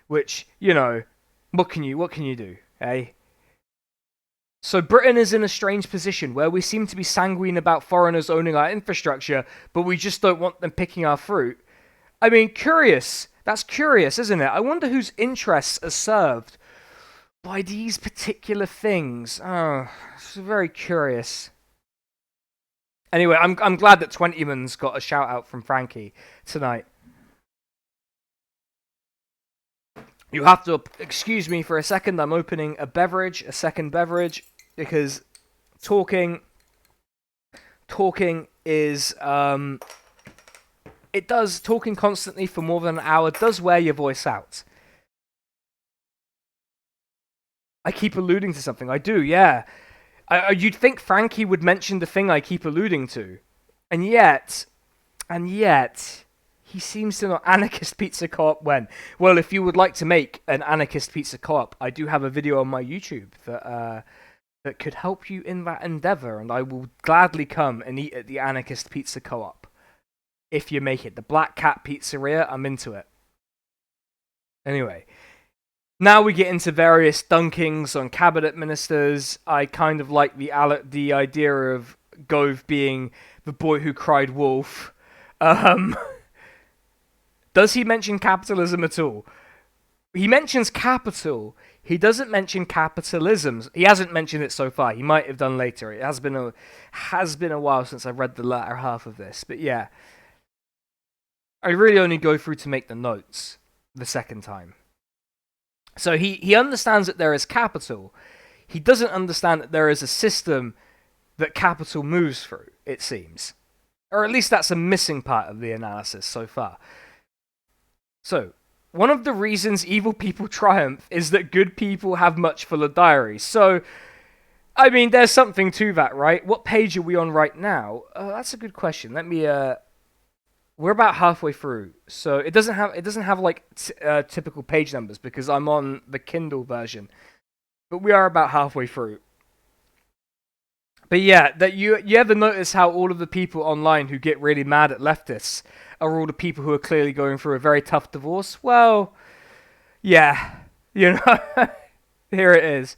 [SPEAKER 1] Which, what can you do, eh? So Britain is in a strange position where we seem to be sanguine about foreigners owning our infrastructure, but we just don't want them picking our fruit. I mean, curious. That's curious, isn't it? I wonder whose interests are served by these particular things. Oh, it's very curious. Anyway, I'm glad that 20man's got a shout out from Frankie tonight. You have to excuse me for a second. I'm opening a second beverage, because talking is talking constantly for more than an hour does wear your voice out. I keep alluding to something. I do, yeah. You'd think Frankie would mention the thing I keep alluding to, and yet, he seems to not. Anarchist Pizza Co-op when? Well, if you would like to make an Anarchist Pizza Co-op, I do have a video on my YouTube that could help you in that endeavor, and I will gladly come and eat at the Anarchist Pizza Co-op. If you make it. The Black Cat Pizzeria, I'm into it. Anyway, now we get into various dunkings on cabinet ministers. I kind of like the idea of Gove being the boy who cried wolf. Does he mention capitalism at all? He mentions capital. He doesn't mention capitalism. He hasn't mentioned it so far. He might have done later. It has been a while since I've read the latter half of this. But yeah, I really only go through to make the notes the second time. So he understands that there is capital. He doesn't understand that there is a system that capital moves through, it seems. Or at least that's a missing part of the analysis so far. So, one of the reasons evil people triumph is that good people have much fuller diaries. So, I mean, there's something to that, right? What page are we on right now? That's a good question. Let me We're about halfway through, so it doesn't have like typical page numbers because I'm on the Kindle version, but we are about halfway through. But yeah, that you ever notice how all of the people online who get really mad at leftists are all the people who are clearly going through a very tough divorce? Well, yeah, you know, here it is.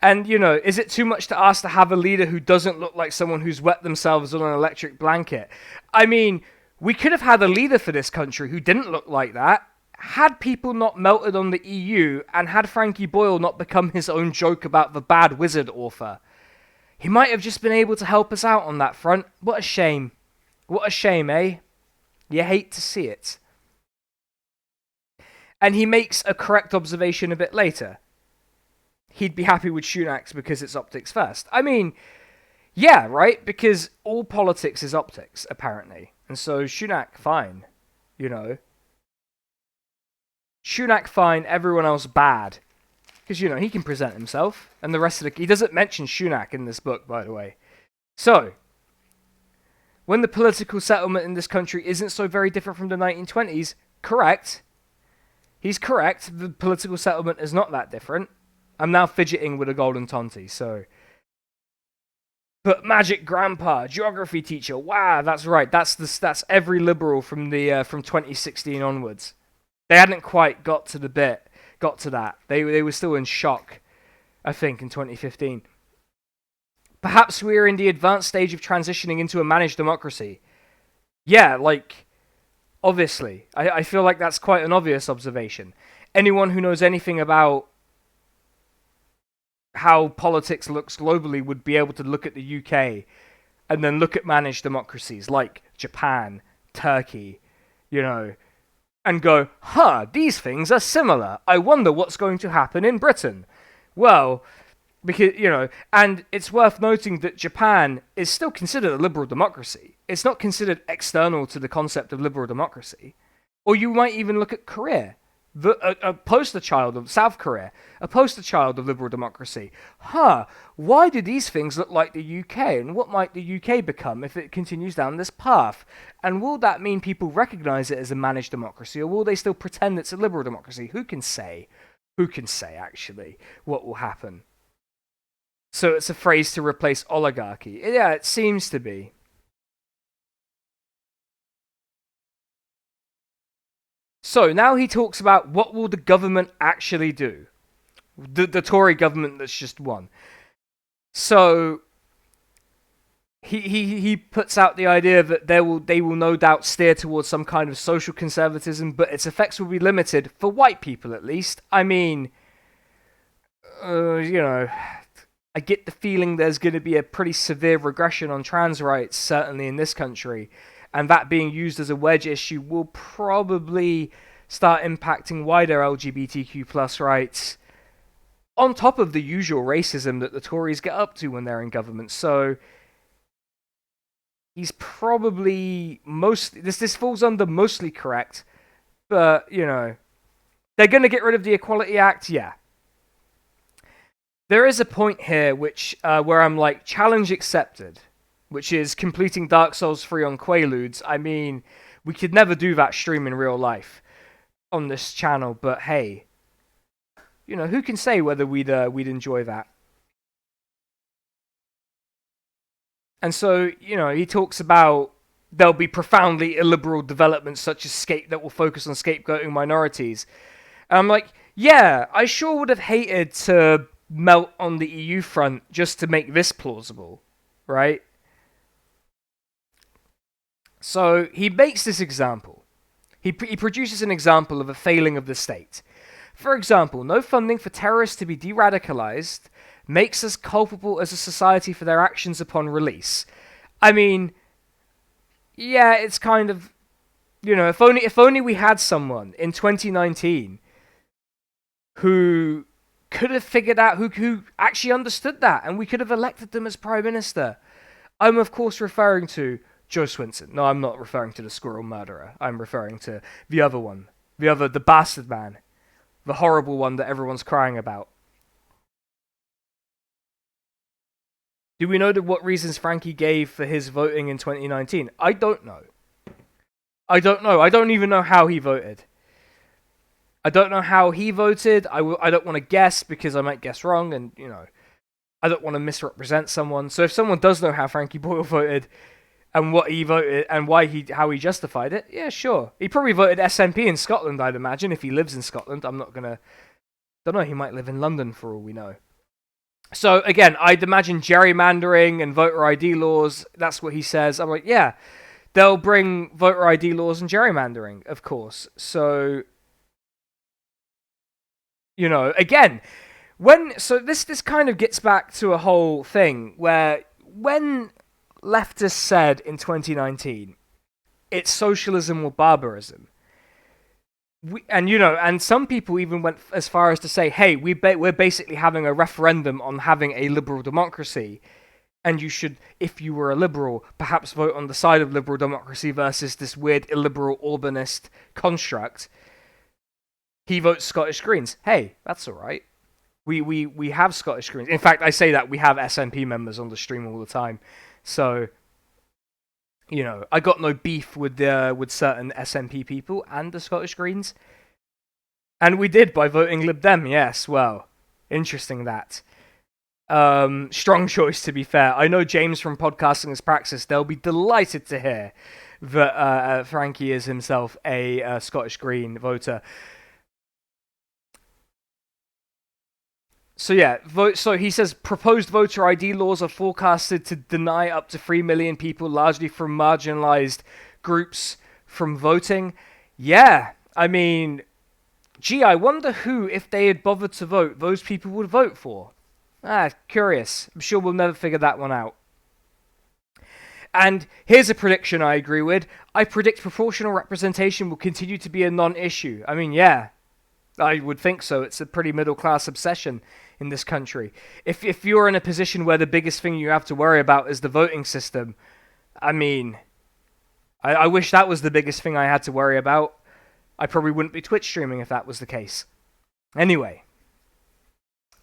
[SPEAKER 1] And is it too much to ask to have a leader who doesn't look like someone who's wet themselves on an electric blanket? I mean, we could have had a leader for this country who didn't look like that. Had people not melted on the EU, and had Frankie Boyle not become his own joke about the bad wizard author, he might have just been able to help us out on that front. What a shame. What a shame, eh? You hate to see it. And he makes a correct observation a bit later. He'd be happy with Sunak's because it's optics first. I mean, yeah, right? Because all politics is optics, apparently. And so Sunak, fine. You know. Sunak, fine. Everyone else, bad. Because, he can present himself. And the rest of the... He doesn't mention Sunak in this book, by the way. So, when the political settlement in this country isn't so very different from the 1920s, correct. He's correct. The political settlement is not that different. I'm now fidgeting with a golden tonti, so... But magic grandpa, geography teacher, wow, that's right. That's every liberal from 2016 onwards. They hadn't quite got to that. They were still in shock, I think, in 2015. Perhaps we're in the advanced stage of transitioning into a managed democracy. Yeah, like, obviously. I feel like that's quite an obvious observation. Anyone who knows anything about how politics looks globally would be able to look at the UK and then look at managed democracies like Japan, Turkey, and go, these things are similar. I wonder what's going to happen in Britain. Well, because, and it's worth noting that Japan is still considered a liberal democracy. It's not considered external to the concept of liberal democracy. Or you might even look at Korea. A poster child of South Korea, a poster child of liberal democracy. Why do these things look like the UK? And what might the UK become if it continues down this path? And will that mean people recognize it as a managed democracy, or will they still pretend it's a liberal democracy? Who can say? Who can say, actually, what will happen? So it's a phrase to replace oligarchy. Yeah, it seems to be. So now he talks about what will the government actually do. The Tory government that's just won. So he puts out the idea that they will no doubt steer towards some kind of social conservatism, but its effects will be limited, for white people at least. I mean, I get the feeling there's going to be a pretty severe regression on trans rights, certainly in this country. And that being used as a wedge issue will probably start impacting wider LGBTQ plus rights, on top of the usual racism that the Tories get up to when they're in government. So he's probably this falls under mostly correct, but they're going to get rid of the Equality Act. Yeah, there is a point here where I'm like, challenge accepted, which is completing Dark Souls 3 on Quaaludes. I mean, we could never do that stream in real life on this channel, but hey, who can say whether we'd enjoy that? And so, he talks about there'll be profoundly illiberal developments such as that will focus on scapegoating minorities. And I'm like, yeah, I sure would have hated to melt on the EU front just to make this plausible, right? So he makes this example. He produces an example of a failing of the state. For example, no funding for terrorists to be de-radicalized makes us culpable as a society for their actions upon release. I mean, yeah, it's kind of, if only we had someone in 2019 who could have figured out, who actually understood that, and we could have elected them as Prime Minister. I'm, of course, referring to Joe Swinson. No, I'm not referring to the squirrel murderer. I'm referring to the other one. The bastard man. The horrible one that everyone's crying about. Do we know what reasons Frankie gave for his voting in 2019? I don't know. I don't know. I don't even know how he voted. I don't know how he voted. I don't want to guess because I might guess wrong, and I don't want to misrepresent someone. So if someone does know how Frankie Boyle voted and what he voted and how he justified it, yeah, sure. He probably voted SNP in Scotland, I'd imagine, if he lives in Scotland. I'm not gonna. Don't know. He might live in London for all we know. So again, I'd imagine gerrymandering and voter ID laws. That's what he says. I'm like, yeah, they'll bring voter ID laws and gerrymandering, of course. So, again, this kind of gets back to a whole thing where when leftists said in 2019, it's socialism or barbarism. And some people even went as far as to say, hey, we're basically having a referendum on having a liberal democracy, and you should, if you were a liberal, perhaps vote on the side of liberal democracy versus this weird illiberal Orbanist construct. He votes Scottish Greens. Hey, that's all right. We have Scottish Greens. In fact, I say that we have SNP members on the stream all the time. So, I got no beef with certain SNP people and the Scottish Greens. And we did by voting Lib Dem, yes. Well, interesting that. Strong choice, to be fair. I know James from Podcasting as Praxis, they'll be delighted to hear that Frankie is himself a Scottish Green voter. So yeah, so he says proposed voter ID laws are forecasted to deny up to 3 million people, largely from marginalized groups, from voting. Yeah, I mean, gee, I wonder who, if they had bothered to vote, those people would vote for. Curious. I'm sure we'll never figure that one out. And here's a prediction I agree with. I predict proportional representation will continue to be a non-issue. I mean, yeah, I would think so. It's a pretty middle-class obsession in this country. If you're in a position where the biggest thing you have to worry about is the voting system, I mean, I wish that was the biggest thing I had to worry about. I probably wouldn't be Twitch streaming if that was the case. Anyway,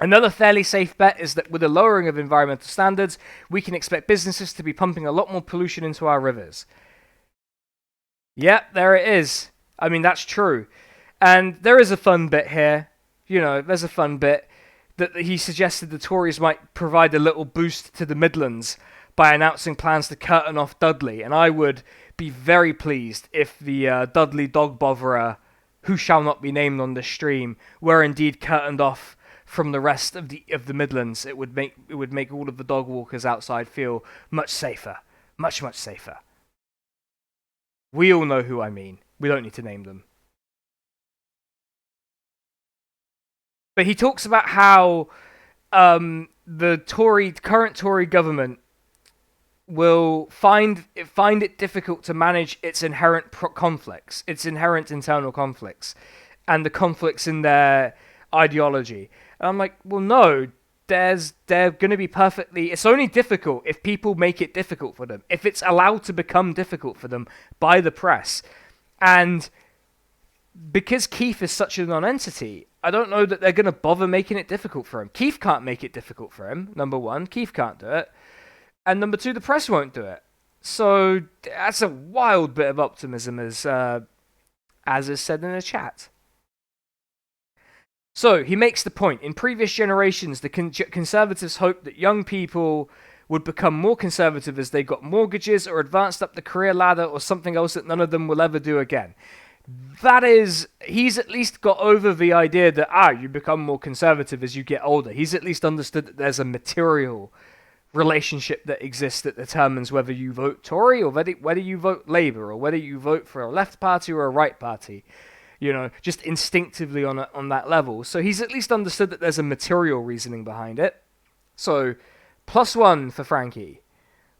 [SPEAKER 1] another fairly safe bet is that with a lowering of environmental standards, we can expect businesses to be pumping a lot more pollution into our rivers. Yep, there it is. I mean, that's true. And there is a fun bit here. There's a fun bit that he suggested the Tories might provide a little boost to the Midlands by announcing plans to curtain off Dudley. And I would be very pleased if the Dudley dog botherer, who shall not be named on this stream, were indeed curtained off from the rest of the Midlands. It would make all of the dog walkers outside feel much safer. Much, much safer. We all know who I mean. We don't need to name them. But he talks about how the current Tory government will find it difficult to manage its inherent conflicts, its inherent internal conflicts, and the conflicts in their ideology. And I'm like, well, no, they're going to be perfectly. It's only difficult if people make it difficult for them, if it's allowed to become difficult for them by the press, and because Keith is such a non-entity, I don't know that they're going to bother making it difficult for him. Keith can't make it difficult for him, number one. Keith can't do it. And number two, the press won't do it. So that's a wild bit of optimism, as is said in the chat. So he makes the point. In previous generations, the Conservatives hoped that young people would become more conservative as they got mortgages or advanced up the career ladder or something else that none of them will ever do again. That is, he's at least got over the idea that, you become more conservative as you get older. He's at least understood that there's a material relationship that exists that determines whether you vote Tory or whether you vote Labour or whether you vote for a left party or a right party. Just instinctively on that level. So he's at least understood that there's a material reasoning behind it. So, +1 for Frankie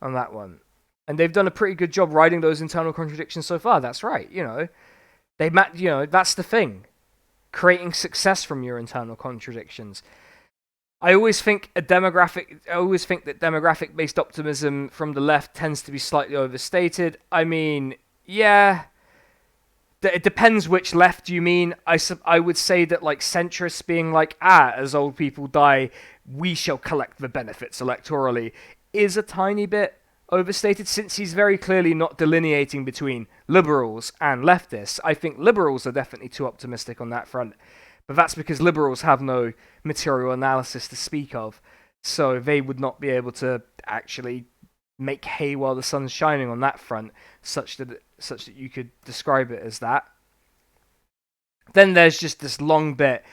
[SPEAKER 1] on that one. And they've done a pretty good job riding those internal contradictions so far. That's right, that's the thing. Creating success from your internal contradictions. I always think that demographic-based optimism from the left tends to be slightly overstated. I mean, yeah, it depends which left you mean. I would say that centrists being as old people die, we shall collect the benefits electorally, is a tiny bit overstated, since he's very clearly not delineating between liberals and leftists. I think liberals are definitely too optimistic on that front, but that's because liberals have no material analysis to speak of, so they would not be able to actually make hay while the sun's shining on that front, such that you could describe it as that. Then there's just this long bit.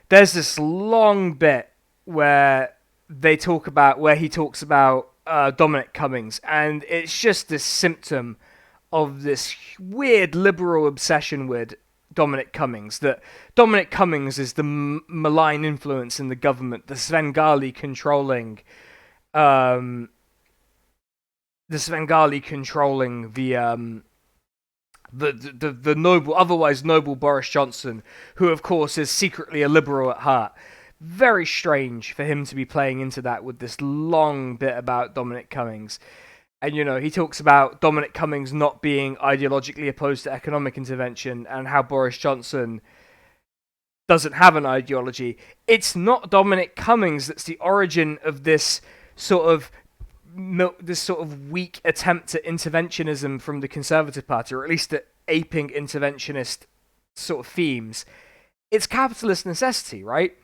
[SPEAKER 1] There's this long bit where he talks about Dominic Cummings, and it's just this symptom of this weird liberal obsession with Dominic Cummings, that Dominic Cummings is the malign influence in the government, the Svengali controlling the noble, otherwise noble Boris Johnson, who of course is secretly a liberal at heart. Very strange for him to be playing into that with this long bit about Dominic Cummings. And, he talks about Dominic Cummings not being ideologically opposed to economic intervention and how Boris Johnson doesn't have an ideology. It's not Dominic Cummings that's the origin of this sort of weak attempt at interventionism from the Conservative Party, or at least at aping interventionist sort of themes. It's capitalist necessity, right?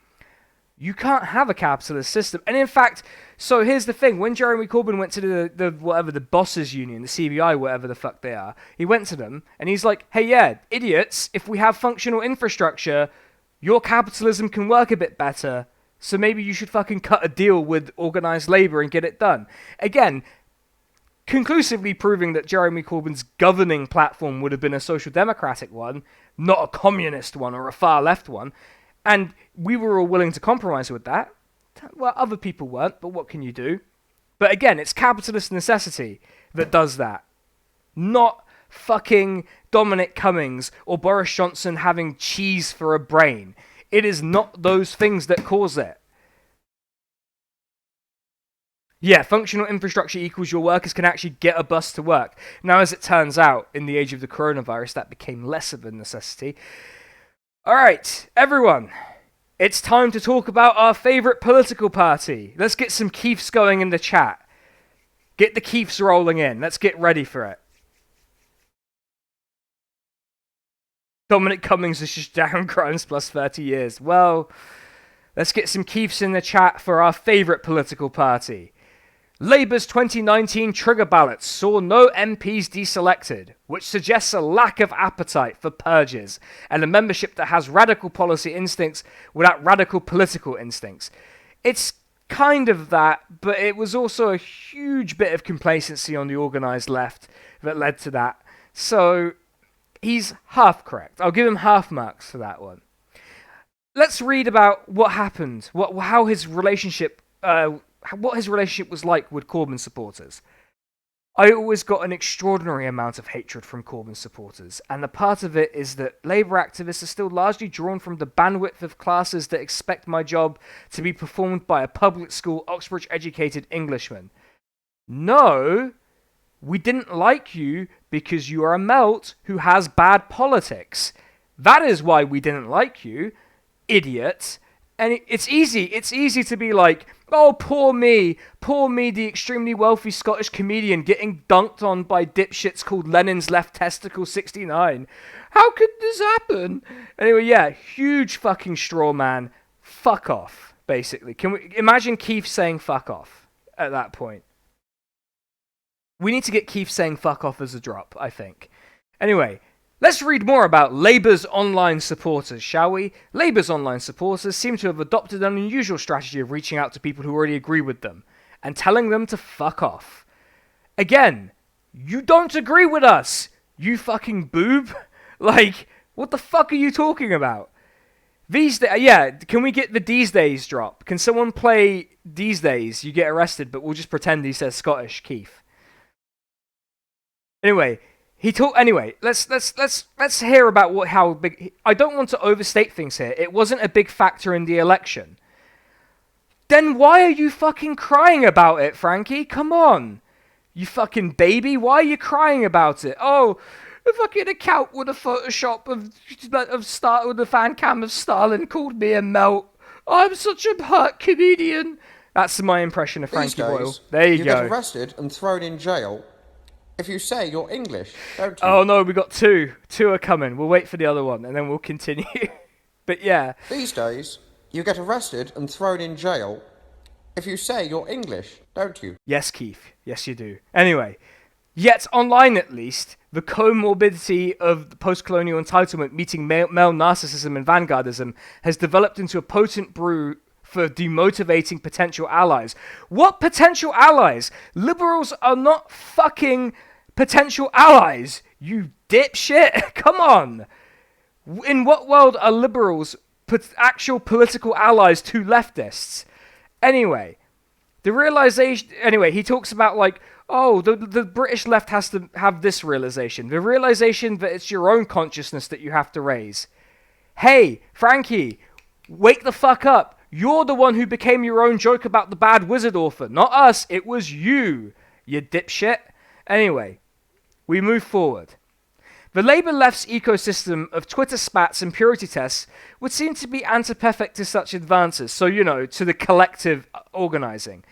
[SPEAKER 1] You can't have a capitalist system. And in fact, so here's the thing. When Jeremy Corbyn went to the bosses union, the CBI, whatever the fuck they are, he went to them and he's like, hey, yeah, idiots, if we have functional infrastructure, your capitalism can work a bit better. So maybe you should fucking cut a deal with organised labour and get it done. Again, conclusively proving that Jeremy Corbyn's governing platform would have been a social democratic one, not a communist one or a far left one. And we were all willing to compromise with that. Well, other people weren't, but what can you do? But again, it's capitalist necessity that does that. Not fucking Dominic Cummings or Boris Johnson having cheese for a brain. It is not those things that cause it. Yeah, functional infrastructure equals your workers can actually get a bus to work. Now, as it turns out, in the age of the coronavirus, that became less of a necessity. Alright, everyone, it's time to talk about our favourite political party. Let's get some keefs going in the chat. Get the keefs rolling in. Let's get ready for it. Dominic Cummings is just down crimes plus 30 years. Well, let's get some keefs in the chat for our favourite political party. Labour's 2019 trigger ballots saw no MPs deselected, which suggests a lack of appetite for purges and a membership that has radical policy instincts without radical political instincts. It's kind of that, but it was also a huge bit of complacency on the organised left that led to that. So he's half correct. I'll give him half marks for that one. Let's read about what happened, what his relationship was like with Corbyn supporters. I always got an extraordinary amount of hatred from Corbyn supporters, and a part of it is that Labour activists are still largely drawn from the bandwidth of classes that expect my job to be performed by a public school, Oxbridge-educated Englishman. No, we didn't like you because you are a melt who has bad politics. That is why we didn't like you, idiot. And it's easy to be like, oh, poor me, the extremely wealthy Scottish comedian getting dunked on by dipshits called Lenin's Left Testicle 69. How could this happen? Anyway, yeah, huge fucking straw man. Fuck off, basically. Can we imagine Keith saying fuck off at that point? We need to get Keith saying fuck off as a drop, I think. Anyway, let's read more about Labour's online supporters, shall we? Labour's online supporters seem to have adopted an unusual strategy of reaching out to people who already agree with them and telling them to fuck off. Again, you don't agree with us, you fucking boob. Like, what the fuck are you talking about? These days, yeah, can we get the these days drop? Can someone play these days? You get arrested, but we'll just pretend he says Scottish, Keith. Anyway, let's hear about how big. I don't want to overstate things here. It wasn't a big factor in the election. Then why are you fucking crying about it, Frankie? Come on, you fucking baby. Why are you crying about it? Oh, a fucking account with a Photoshop with the fan cam of Stalin called me a melt. I'm such a hurt comedian. That's my impression of
[SPEAKER 2] These
[SPEAKER 1] Frankie Boyle.
[SPEAKER 2] days,
[SPEAKER 1] There you
[SPEAKER 2] you get
[SPEAKER 1] go.
[SPEAKER 2] arrested and thrown in jail if you say you're English, don't you?
[SPEAKER 1] Oh no, we got two. Two are coming. We'll wait for the other one and then we'll continue. But yeah.
[SPEAKER 2] These days, you get arrested and thrown in jail if you say you're English, don't you?
[SPEAKER 1] Yes, Keith. Yes, you do. Anyway, yet online at least, the comorbidity of post-colonial entitlement meeting male narcissism and vanguardism has developed into a potent brew for demotivating potential allies. What potential allies? Liberals are not fucking potential allies, you dipshit. Come on. In what world are liberals actual political allies to leftists? Anyway, the realization. Anyway, he talks about like, oh, the British left has to have this realization. The realization that it's your own consciousness that you have to raise. Hey, Frankie, wake the fuck up. You're the one who became your own joke about the bad wizard orphan. Not us, it was you dipshit. Anyway, we move forward. The Labour left's ecosystem of Twitter spats and purity tests would seem to be antithetical to such advances, so, to the collective organising.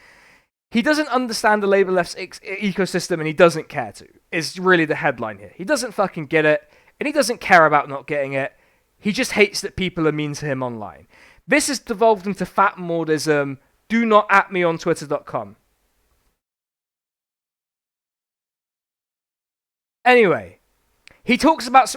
[SPEAKER 1] He doesn't understand the Labour left's ecosystem and he doesn't care to, is really the headline here. He doesn't fucking get it, and he doesn't care about not getting it. He just hates that people are mean to him online. This has devolved into fat Maudism, do not at me on twitter.com. Anyway, he talks about,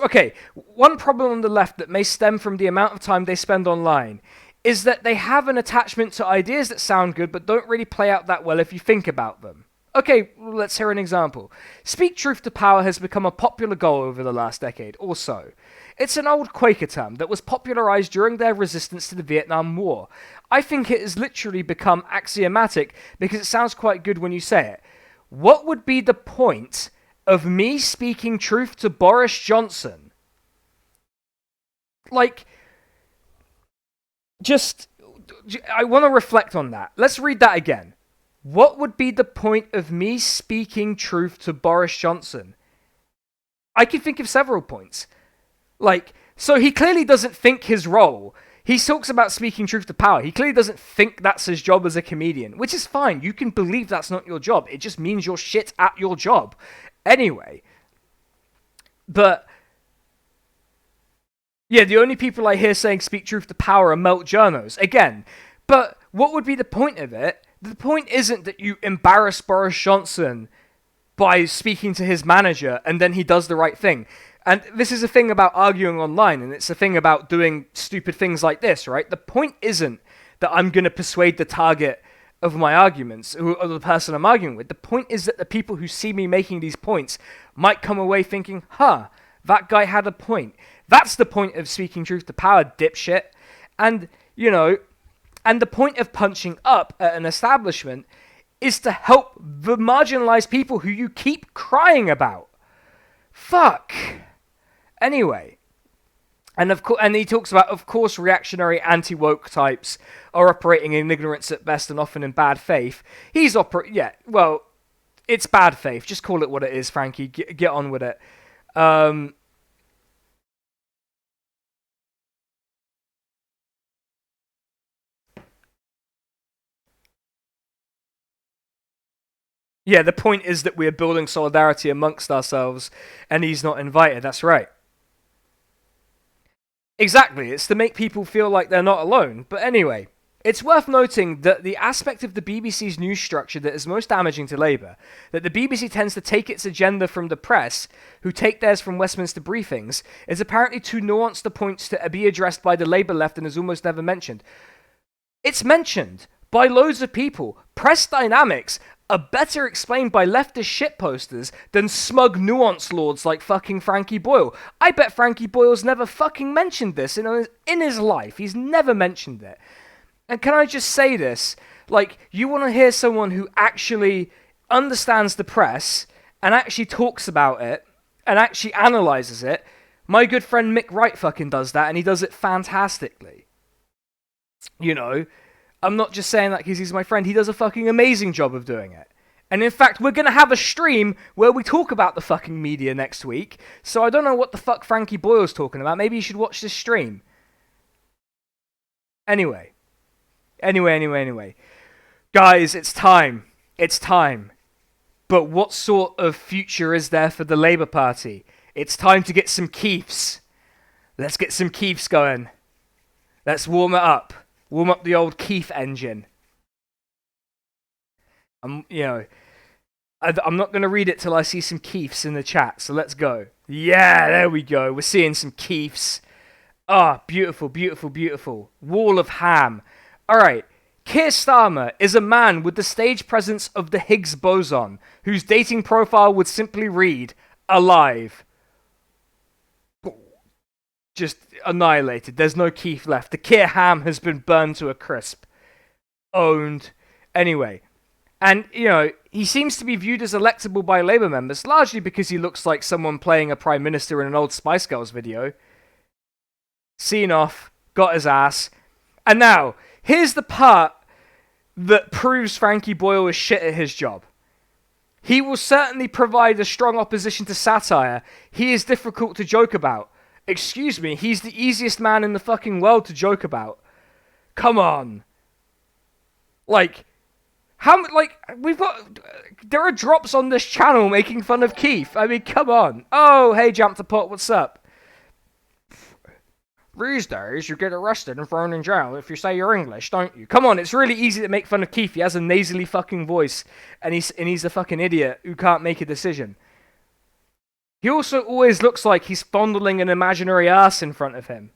[SPEAKER 1] one problem on the left that may stem from the amount of time they spend online is that they have an attachment to ideas that sound good but don't really play out that well if you think about them. Okay, let's hear an example. Speak truth to power has become a popular goal over the last decade or so. It's an old Quaker term that was popularized during their resistance to the Vietnam War. I think it has literally become axiomatic because it sounds quite good when you say it. What would be the point of me speaking truth to Boris Johnson? Like, I want to reflect on that. Let's read that again. What would be the point of me speaking truth to Boris Johnson? I can think of several points. So he clearly doesn't think his role. He talks about speaking truth to power. He clearly doesn't think that's his job as a comedian, which is fine. You can believe that's not your job. It just means you're shit at your job. Anyway. But yeah, the only people I hear saying speak truth to power are melt journos. Again, but what would be the point of it? The point isn't that you embarrass Boris Johnson by speaking to his manager and then he does the right thing. And this is a thing about arguing online, and it's a thing about doing stupid things like this, right? The point isn't that I'm going to persuade the target of my arguments, or the person I'm arguing with. The point is that the people who see me making these points might come away thinking, that guy had a point. That's the point of speaking truth to power, dipshit. And, and the point of punching up at an establishment is to help the marginalized people who you keep crying about. Fuck. Anyway, and he talks about, of course, reactionary anti-woke types are operating in ignorance at best and often in bad faith. It's bad faith. Just call it what it is, Frankie. Get on with it. Yeah, the point is that we're building solidarity amongst ourselves, and he's not invited. That's right. Exactly, it's to make people feel like they're not alone. But anyway, it's worth noting that the aspect of the BBC's news structure that is most damaging to Labour, that the BBC tends to take its agenda from the press, who take theirs from Westminster briefings, is apparently too nuanced a point to be addressed by the Labour left and is almost never mentioned. It's mentioned by loads of people. Press dynamics are better explained by leftist shitposters than smug nuance lords like fucking Frankie Boyle. I bet Frankie Boyle's never fucking mentioned this in his life. He's never mentioned it. And can I just say this? You want to hear someone who actually understands the press and actually talks about it and actually analyzes it. My good friend Mick Wright fucking does that, and he does it fantastically. I'm not just saying that because he's my friend. He does a fucking amazing job of doing it. And in fact, we're going to have a stream where we talk about the fucking media next week. So I don't know what the fuck Frankie Boyle's talking about. Maybe you should watch this stream. Anyway. Guys, it's time. It's time. But what sort of future is there for the Labour Party? It's time to get some Keiths. Let's get some Keiths going. Let's warm it up. Warm up the old Keith engine. I'm not going to read it till I see some Keiths in the chat, so let's go. Yeah, there we go. We're seeing some Keiths. Ah, beautiful, beautiful, beautiful. Wall of Ham. All right. Keir Starmer is a man with the stage presence of the Higgs boson, whose dating profile would simply read, alive. Just annihilated. There's no Keith left. The Keir ham has been burned to a crisp. Owned. Anyway. And, he seems to be viewed as electable by Labour members, largely because he looks like someone playing a Prime Minister in an old Spice Girls video. Seen off. Got his ass. And now, here's the part that proves Frankie Boyle is shit at his job. He will certainly provide a strong opposition to satire. He is difficult to joke about. Excuse me, he's the easiest man in the fucking world to joke about. Come on. There are drops on this channel making fun of Keith. I mean, come on. Oh, hey, Jump the Pot, what's up? These days, you get arrested and thrown in jail if you say you're English, don't you? Come on, it's really easy to make fun of Keith. He has a nasally fucking voice, and he's a fucking idiot who can't make a decision. He also always looks like he's fondling an imaginary ass in front of him.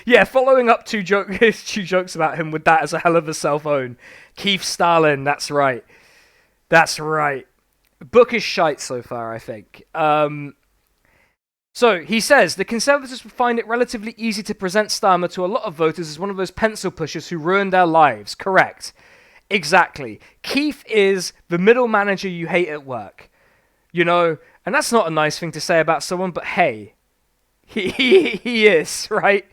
[SPEAKER 1] Yeah, following up two jokes about him with that as a hell of a self-own. Keith Stalin, that's right. That's right. Book is shite so far, I think. So, he says, the Conservatives would find it relatively easy to present Starmer to a lot of voters as one of those pencil pushers who ruined their lives. Correct. Exactly. Keith is the middle manager you hate at work. And that's not a nice thing to say about someone, but hey, he is, right?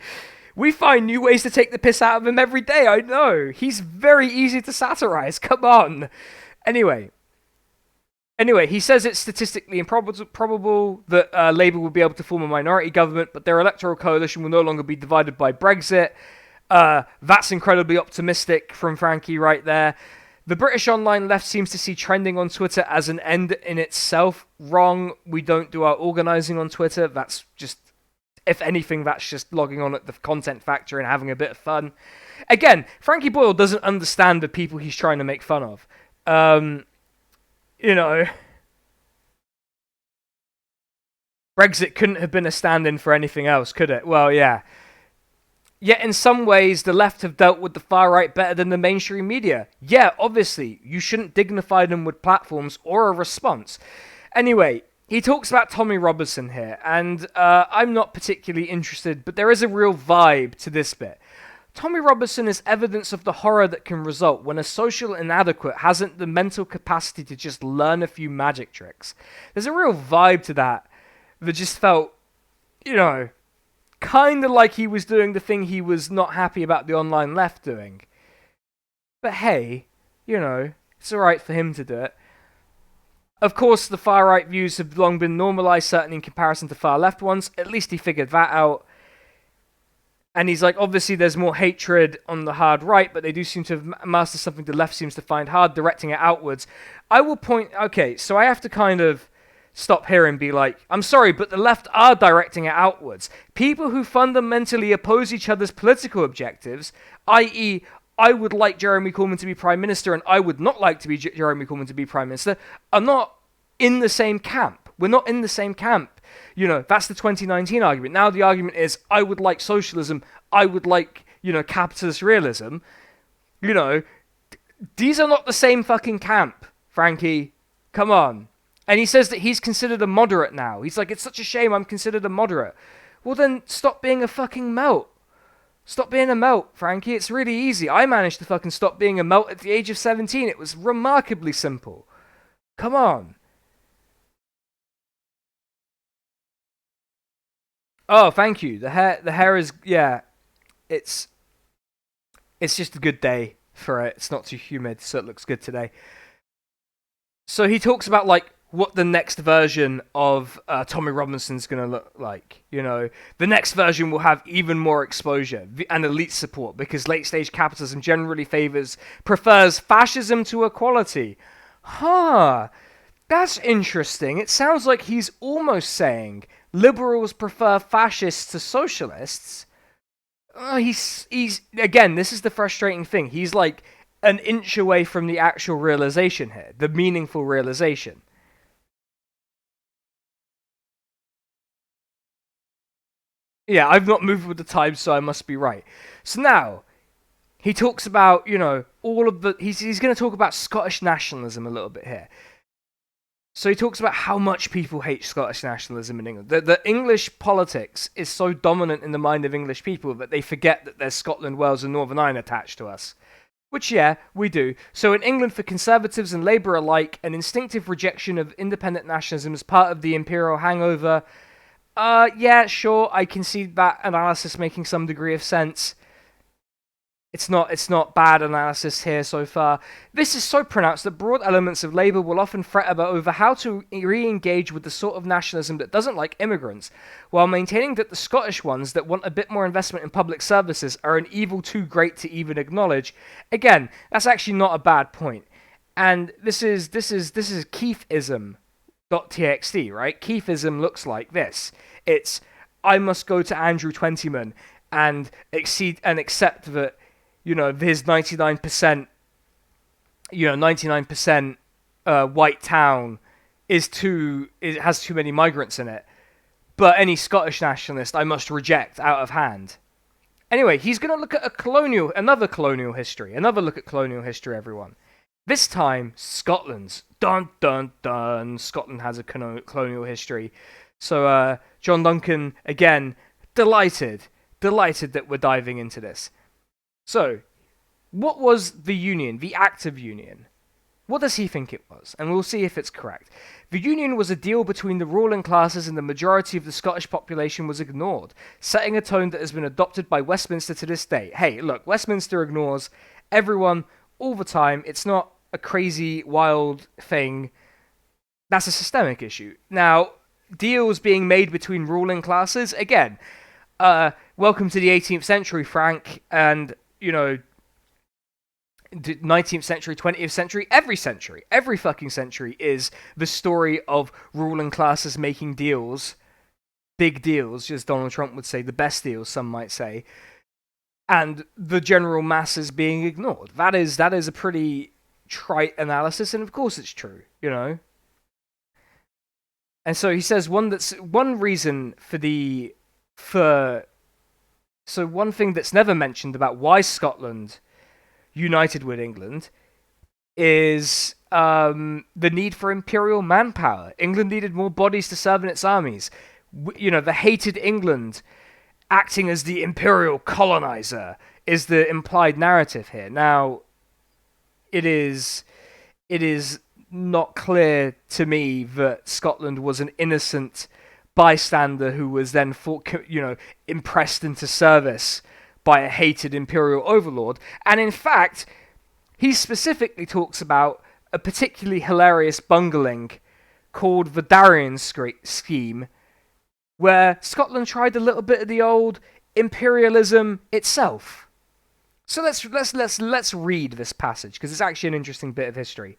[SPEAKER 1] We find new ways to take the piss out of him every day, I know. He's very easy to satirize, come on. Anyway, he says it's statistically improbable that Labour will be able to form a minority government, but their electoral coalition will no longer be divided by Brexit. That's incredibly optimistic from Frankie right there. The British online left seems to see trending on Twitter as an end in itself. Wrong. We don't do our organising on Twitter. That's just, if anything, that's just logging on at the content factory and having a bit of fun. Again, Frankie Boyle doesn't understand the people he's trying to make fun of. Brexit couldn't have been a stand-in for anything else, could it? Well, yeah. Yet in some ways, the left have dealt with the far right better than the mainstream media. Yeah, obviously, you shouldn't dignify them with platforms or a response. Anyway, he talks about Tommy Robinson here, and I'm not particularly interested, but there is a real vibe to this bit. Tommy Robinson is evidence of the horror that can result when a social inadequate hasn't the mental capacity to just learn a few magic tricks. There's a real vibe to that just felt, kind of like he was doing the thing he was not happy about the online left doing. But hey, it's alright for him to do it. Of course, the far-right views have long been normalised, certainly in comparison to far-left ones. At least he figured that out. And he's like, obviously there's more hatred on the hard right, but they do seem to have mastered something the left seems to find hard, directing it outwards. I will point... Okay, so I have to kind of stop here and be like, I'm sorry, but the left are directing it outwards. People who fundamentally oppose each other's political objectives, i.e., I would like Jeremy Corbyn to be Prime Minister and I would not like to be Jeremy Corbyn to be Prime Minister, are not in the same camp. We're not in the same camp. That's the 2019 argument. Now the argument is, I would like socialism, I would like, capitalist realism. These are not the same fucking camp, Frankie. Come on. And he says that he's considered a moderate now. He's like, it's such a shame I'm considered a moderate. Well then, stop being a fucking melt. Stop being a melt, Frankie. It's really easy. I managed to fucking stop being a melt at the age of 17. It was remarkably simple. Come on. Oh, thank you. The hair is, yeah. It's just a good day for it. It's not too humid, so it looks good today. So he talks about, what the next version of Tommy Robinson's going to look like. You know, the next version will have even more exposure and elite support because late-stage capitalism generally prefers fascism to equality. Huh, that's interesting. It sounds like he's almost saying liberals prefer fascists to socialists. He's again, this is the frustrating thing. He's like an inch away from the actual realization here, the meaningful realization. Yeah, I've not moved with the times, so I must be right. So now he talks about, you know, all of the. He's going to talk about Scottish nationalism a little bit here. So he talks about how much people hate Scottish nationalism in England. The English politics is so dominant in the mind of English people that they forget that there's Scotland, Wales, and Northern Ireland attached to us. Which, yeah, we do. So in England, for Conservatives and Labour alike, an instinctive rejection of independent nationalism is part of the imperial hangover. Yeah, sure, I can see that analysis making some degree of sense. It's not bad analysis here so far. This is so pronounced that broad elements of Labour will often fret about over how to re-engage with the sort of nationalism that doesn't like immigrants, while maintaining that the Scottish ones that want a bit more investment in public services are an evil too great to even acknowledge. Again, that's actually not a bad point. And this is Keithism.txt, right? Keithism looks like this. It's I must go to Andrew Twentyman and accept that, you know, his 99%, 99% white town it has too many migrants in it. But any Scottish nationalist I must reject out of hand. Anyway, he's going to look at another colonial history, everyone. This time, Scotland's. Dun, dun, dun. Scotland has a colonial history. So, John Duncan, again, delighted that we're diving into this. So, what was the Union, the Act of Union? What does he think it was? And we'll see if it's correct. The Union was a deal between the ruling classes, and the majority of the Scottish population was ignored, setting a tone that has been adopted by Westminster to this day. Hey, look, Westminster ignores everyone all the time. It's not a crazy, wild thing. That's a systemic issue. Now, deals being made between ruling classes, again, welcome to the 18th century, Frank, and, 19th century, 20th century, every fucking century is the story of ruling classes making deals, big deals, as Donald Trump would say, the best deals, some might say, and the general masses being ignored. That is a pretty trite analysis, and of course it's true, And so he says one thing that's never mentioned about why Scotland united with England is the need for imperial manpower. England needed more bodies to serve in its armies. The hated England acting as the imperial colonizer is the implied narrative here. Now, it is not clear to me that Scotland was an innocent bystander who was then impressed into service by a hated imperial overlord. And in fact, he specifically talks about a particularly hilarious bungling called the Darien scheme, where Scotland tried a little bit of the old imperialism itself. So let's read this passage, because it's actually an interesting bit of history.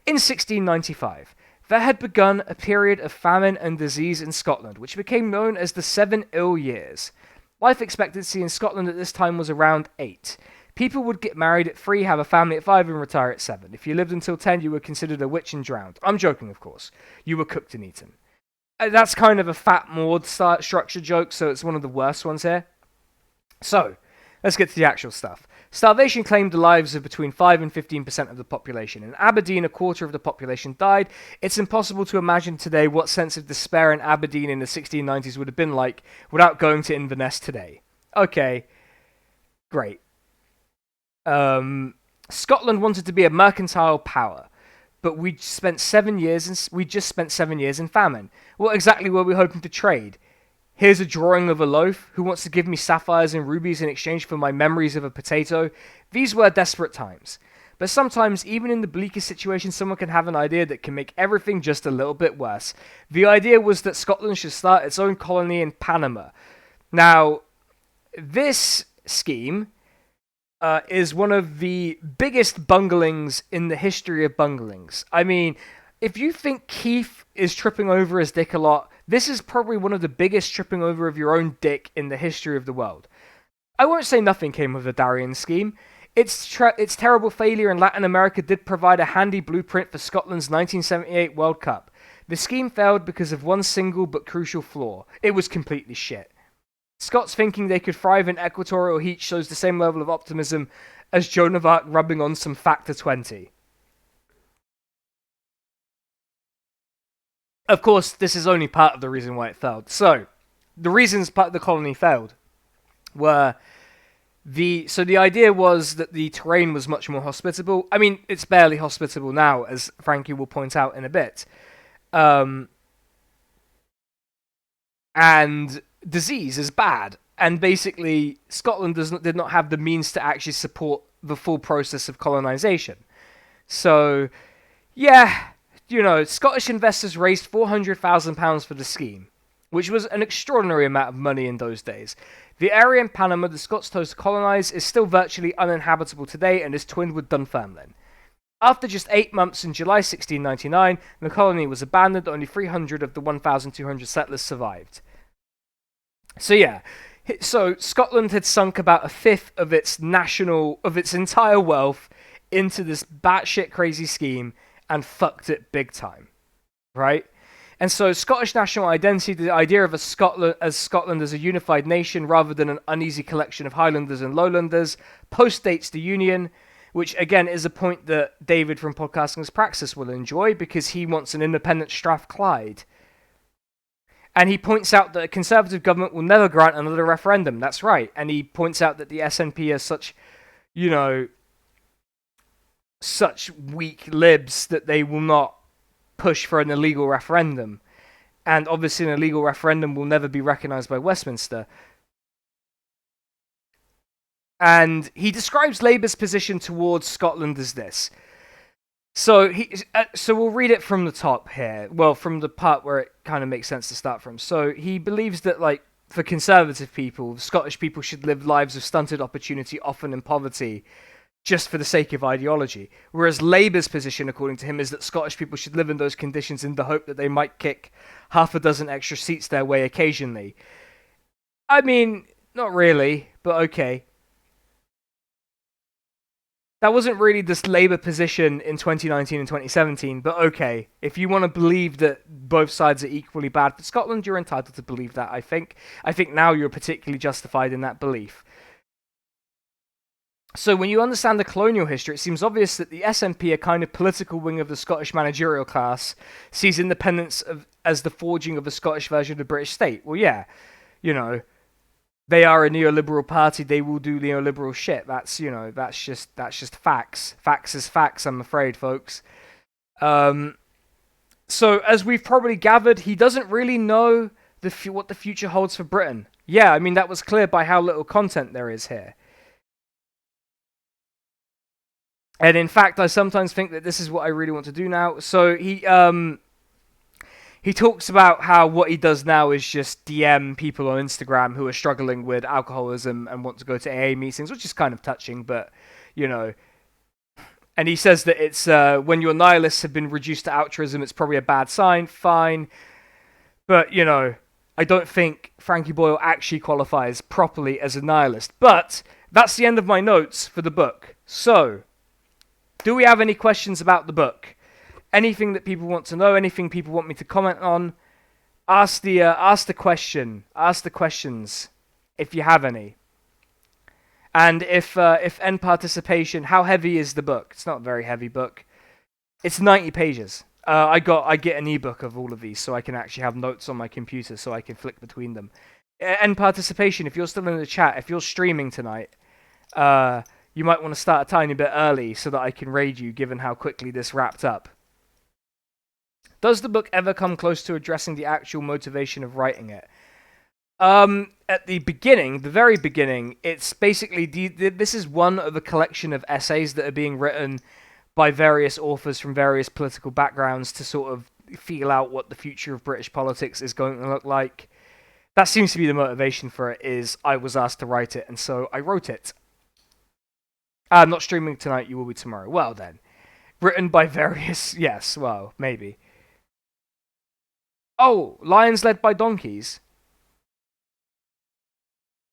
[SPEAKER 1] In 1695, there had begun a period of famine and disease in Scotland, which became known as the 7 Ill Years. Life expectancy in Scotland at this time was around 8. People would get married at 3, have a family at 5, and retire at 7. If you lived until 10, you were considered a witch and drowned. I'm joking, of course. You were cooked and eaten. That's kind of a Fat Maud structure joke, so it's one of the worst ones here. So, let's get to the actual stuff. Starvation claimed the lives of between 5 and 15% of the population. In Aberdeen, a quarter of the population died. It's impossible to imagine today what sense of despair in Aberdeen in the 1690s would have been like without going to Inverness today. Okay, great. Scotland wanted to be a mercantile power, but we just spent 7 years in famine. What exactly were we hoping to trade? Here's a drawing of a loaf. Who wants to give me sapphires and rubies in exchange for my memories of a potato? These were desperate times. but sometimes, even in the bleakest situation, someone can have an idea that can make everything just a little bit worse. The idea was that Scotland should start its own colony in Panama. Now, this scheme is one of the biggest bunglings in the history of bunglings. I mean, if you think Keith is tripping over his dick a lot, this is probably one of the biggest tripping over of your own dick in the history of the world. I won't say nothing came of the Darien scheme. Its terrible failure in Latin America did provide a handy blueprint for Scotland's 1978 World Cup. The scheme failed because of one single but crucial flaw. It was completely shit. Scots thinking they could thrive in equatorial heat shows the same level of optimism as Joan of Arc rubbing on some Factor 20. Of course, this is only part of the reason why it failed. So, the reasons part of the colony failed were the idea was that the terrain was much more hospitable. I mean, it's barely hospitable now, as Frankie will point out in a bit. And disease is bad, and basically Scotland did not have the means to actually support the full process of colonization. So, yeah, Scottish investors raised £400,000 for the scheme, which was an extraordinary amount of money in those days. The area in Panama the Scots chose to colonize is still virtually uninhabitable today and is twinned with Dunfermline. After just 8 months in July 1699, the colony was abandoned. Only 300 of the 1,200 settlers survived. So Scotland had sunk about a fifth of its entire wealth into this batshit crazy scheme and fucked it big time, right? And so Scottish national identity, the idea of Scotland as a unified nation rather than an uneasy collection of Highlanders and Lowlanders, postdates the Union, which again is a point that David from Podcasting's Praxis will enjoy because he wants an independent Strathclyde. And he points out that a Conservative government will never grant another referendum. That's right. And he points out that the SNP are such weak libs that they will not push for an illegal referendum. And obviously an illegal referendum will never be recognised by Westminster. And he describes Labour's position towards Scotland as this. So we'll read it from the top here. Well, from the part where it kind of makes sense to start from. So he believes that, for Conservative people, Scottish people should live lives of stunted opportunity, often in poverty, just for the sake of ideology. Whereas Labour's position, according to him, is that Scottish people should live in those conditions in the hope that they might kick half a dozen extra seats their way occasionally. I mean, not really, but okay. That wasn't really this Labour position in 2019 and 2017, but okay. If you want to believe that both sides are equally bad for Scotland, you're entitled to believe that, I think. I think now you're particularly justified in that belief. So when you understand the colonial history, it seems obvious that the SNP, a kind of political wing of the Scottish managerial class, sees independence as the forging of a Scottish version of the British state. Well, yeah, they are a neoliberal party. They will do neoliberal shit. That's just facts. Facts is facts, I'm afraid, folks. So as we've probably gathered, he doesn't really know what the future holds for Britain. Yeah, I mean, that was clear by how little content there is here. And in fact, I sometimes think that this is what I really want to do now. So he talks about how what he does now is just DM people on Instagram who are struggling with alcoholism and want to go to AA meetings, which is kind of touching, but, And he says that it's when your nihilists have been reduced to altruism, it's probably a bad sign. Fine. But, I don't think Frankie Boyle actually qualifies properly as a nihilist. But that's the end of my notes for the book. So, do we have any questions about the book? Anything that people want to know? Anything people want me to comment on? Ask the question. Ask the questions if you have any. And if end participation, how heavy is the book? It's not a very heavy book. It's 90 pages. I get an ebook of all of these, so I can actually have notes on my computer, so I can flick between them. End participation. If you're still in the chat, if you're streaming tonight, you might want to start a tiny bit early so that I can raid you, given how quickly this wrapped up. Does the book ever come close to addressing the actual motivation of writing it? at the beginning, the very beginning, it's basically this is one of a collection of essays that are being written by various authors from various political backgrounds to sort of feel out what the future of British politics is going to look like. That seems to be the motivation for it, is I was asked to write it, and so I wrote it. I'm not streaming tonight, you will be tomorrow. Well then. Written by various... Yes, well, maybe. Oh, lions led by donkeys.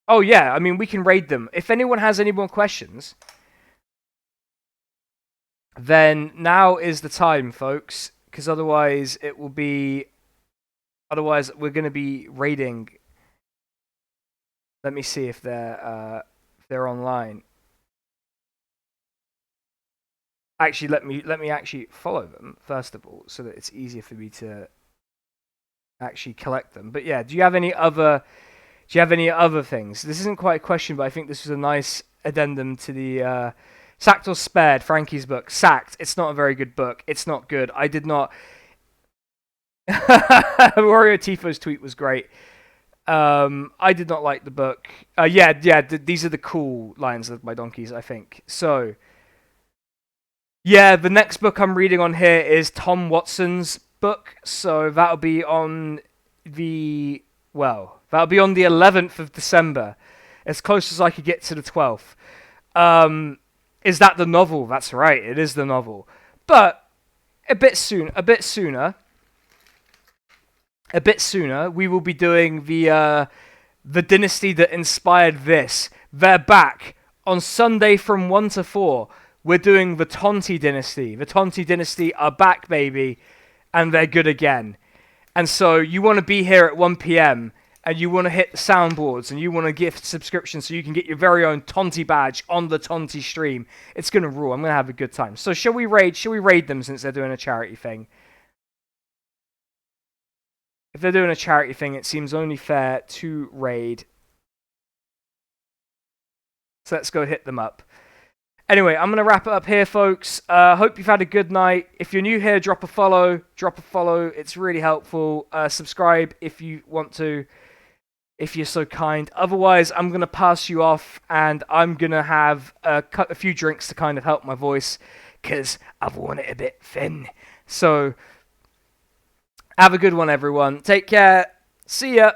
[SPEAKER 1] Oh yeah, I mean, we can raid them. If anyone has any more questions, then now is the time, folks. Because otherwise it will be... Otherwise we're going to be raiding... Let me see if they're online. Actually, let me actually follow them first of all, so that it's easier for me to actually collect them. But yeah, do you have any other things? This isn't quite a question, but I think this was a nice addendum to the Sacked or Spared, Frankie's book. Sacked. It's not a very good book. It's not good. I did not. Wario Tifo's tweet was great. I did not like the book. These are the cool lions led by donkeys, I think. So. Yeah, the next book I'm reading on here is Tom Watson's book, so that'll be on the 11th of December, as close as I could get to the 12th. Is that the novel? That's right, it is the novel. But a bit sooner, we will be doing the dynasty that inspired this. They're back on Sunday from 1 to 4. We're doing the Tonti Dynasty. The Tonti Dynasty are back, baby, and they're good again. And so you want to be here at 1 p.m. and you want to hit the soundboards and you want to gift subscription so you can get your very own Tonti badge on the Tonti stream. It's going to rule. I'm going to have a good time. So shall we raid them since they're doing a charity thing? If they're doing a charity thing, it seems only fair to raid. So let's go hit them up. Anyway, I'm going to wrap it up here, folks. Hope you've had a good night. If you're new here, drop a follow. It's really helpful. Subscribe if you want to, if you're so kind. Otherwise, I'm going to pass you off, and I'm going to have a few drinks to kind of help my voice, because I've worn it a bit thin. So, have a good one, everyone. Take care. See ya.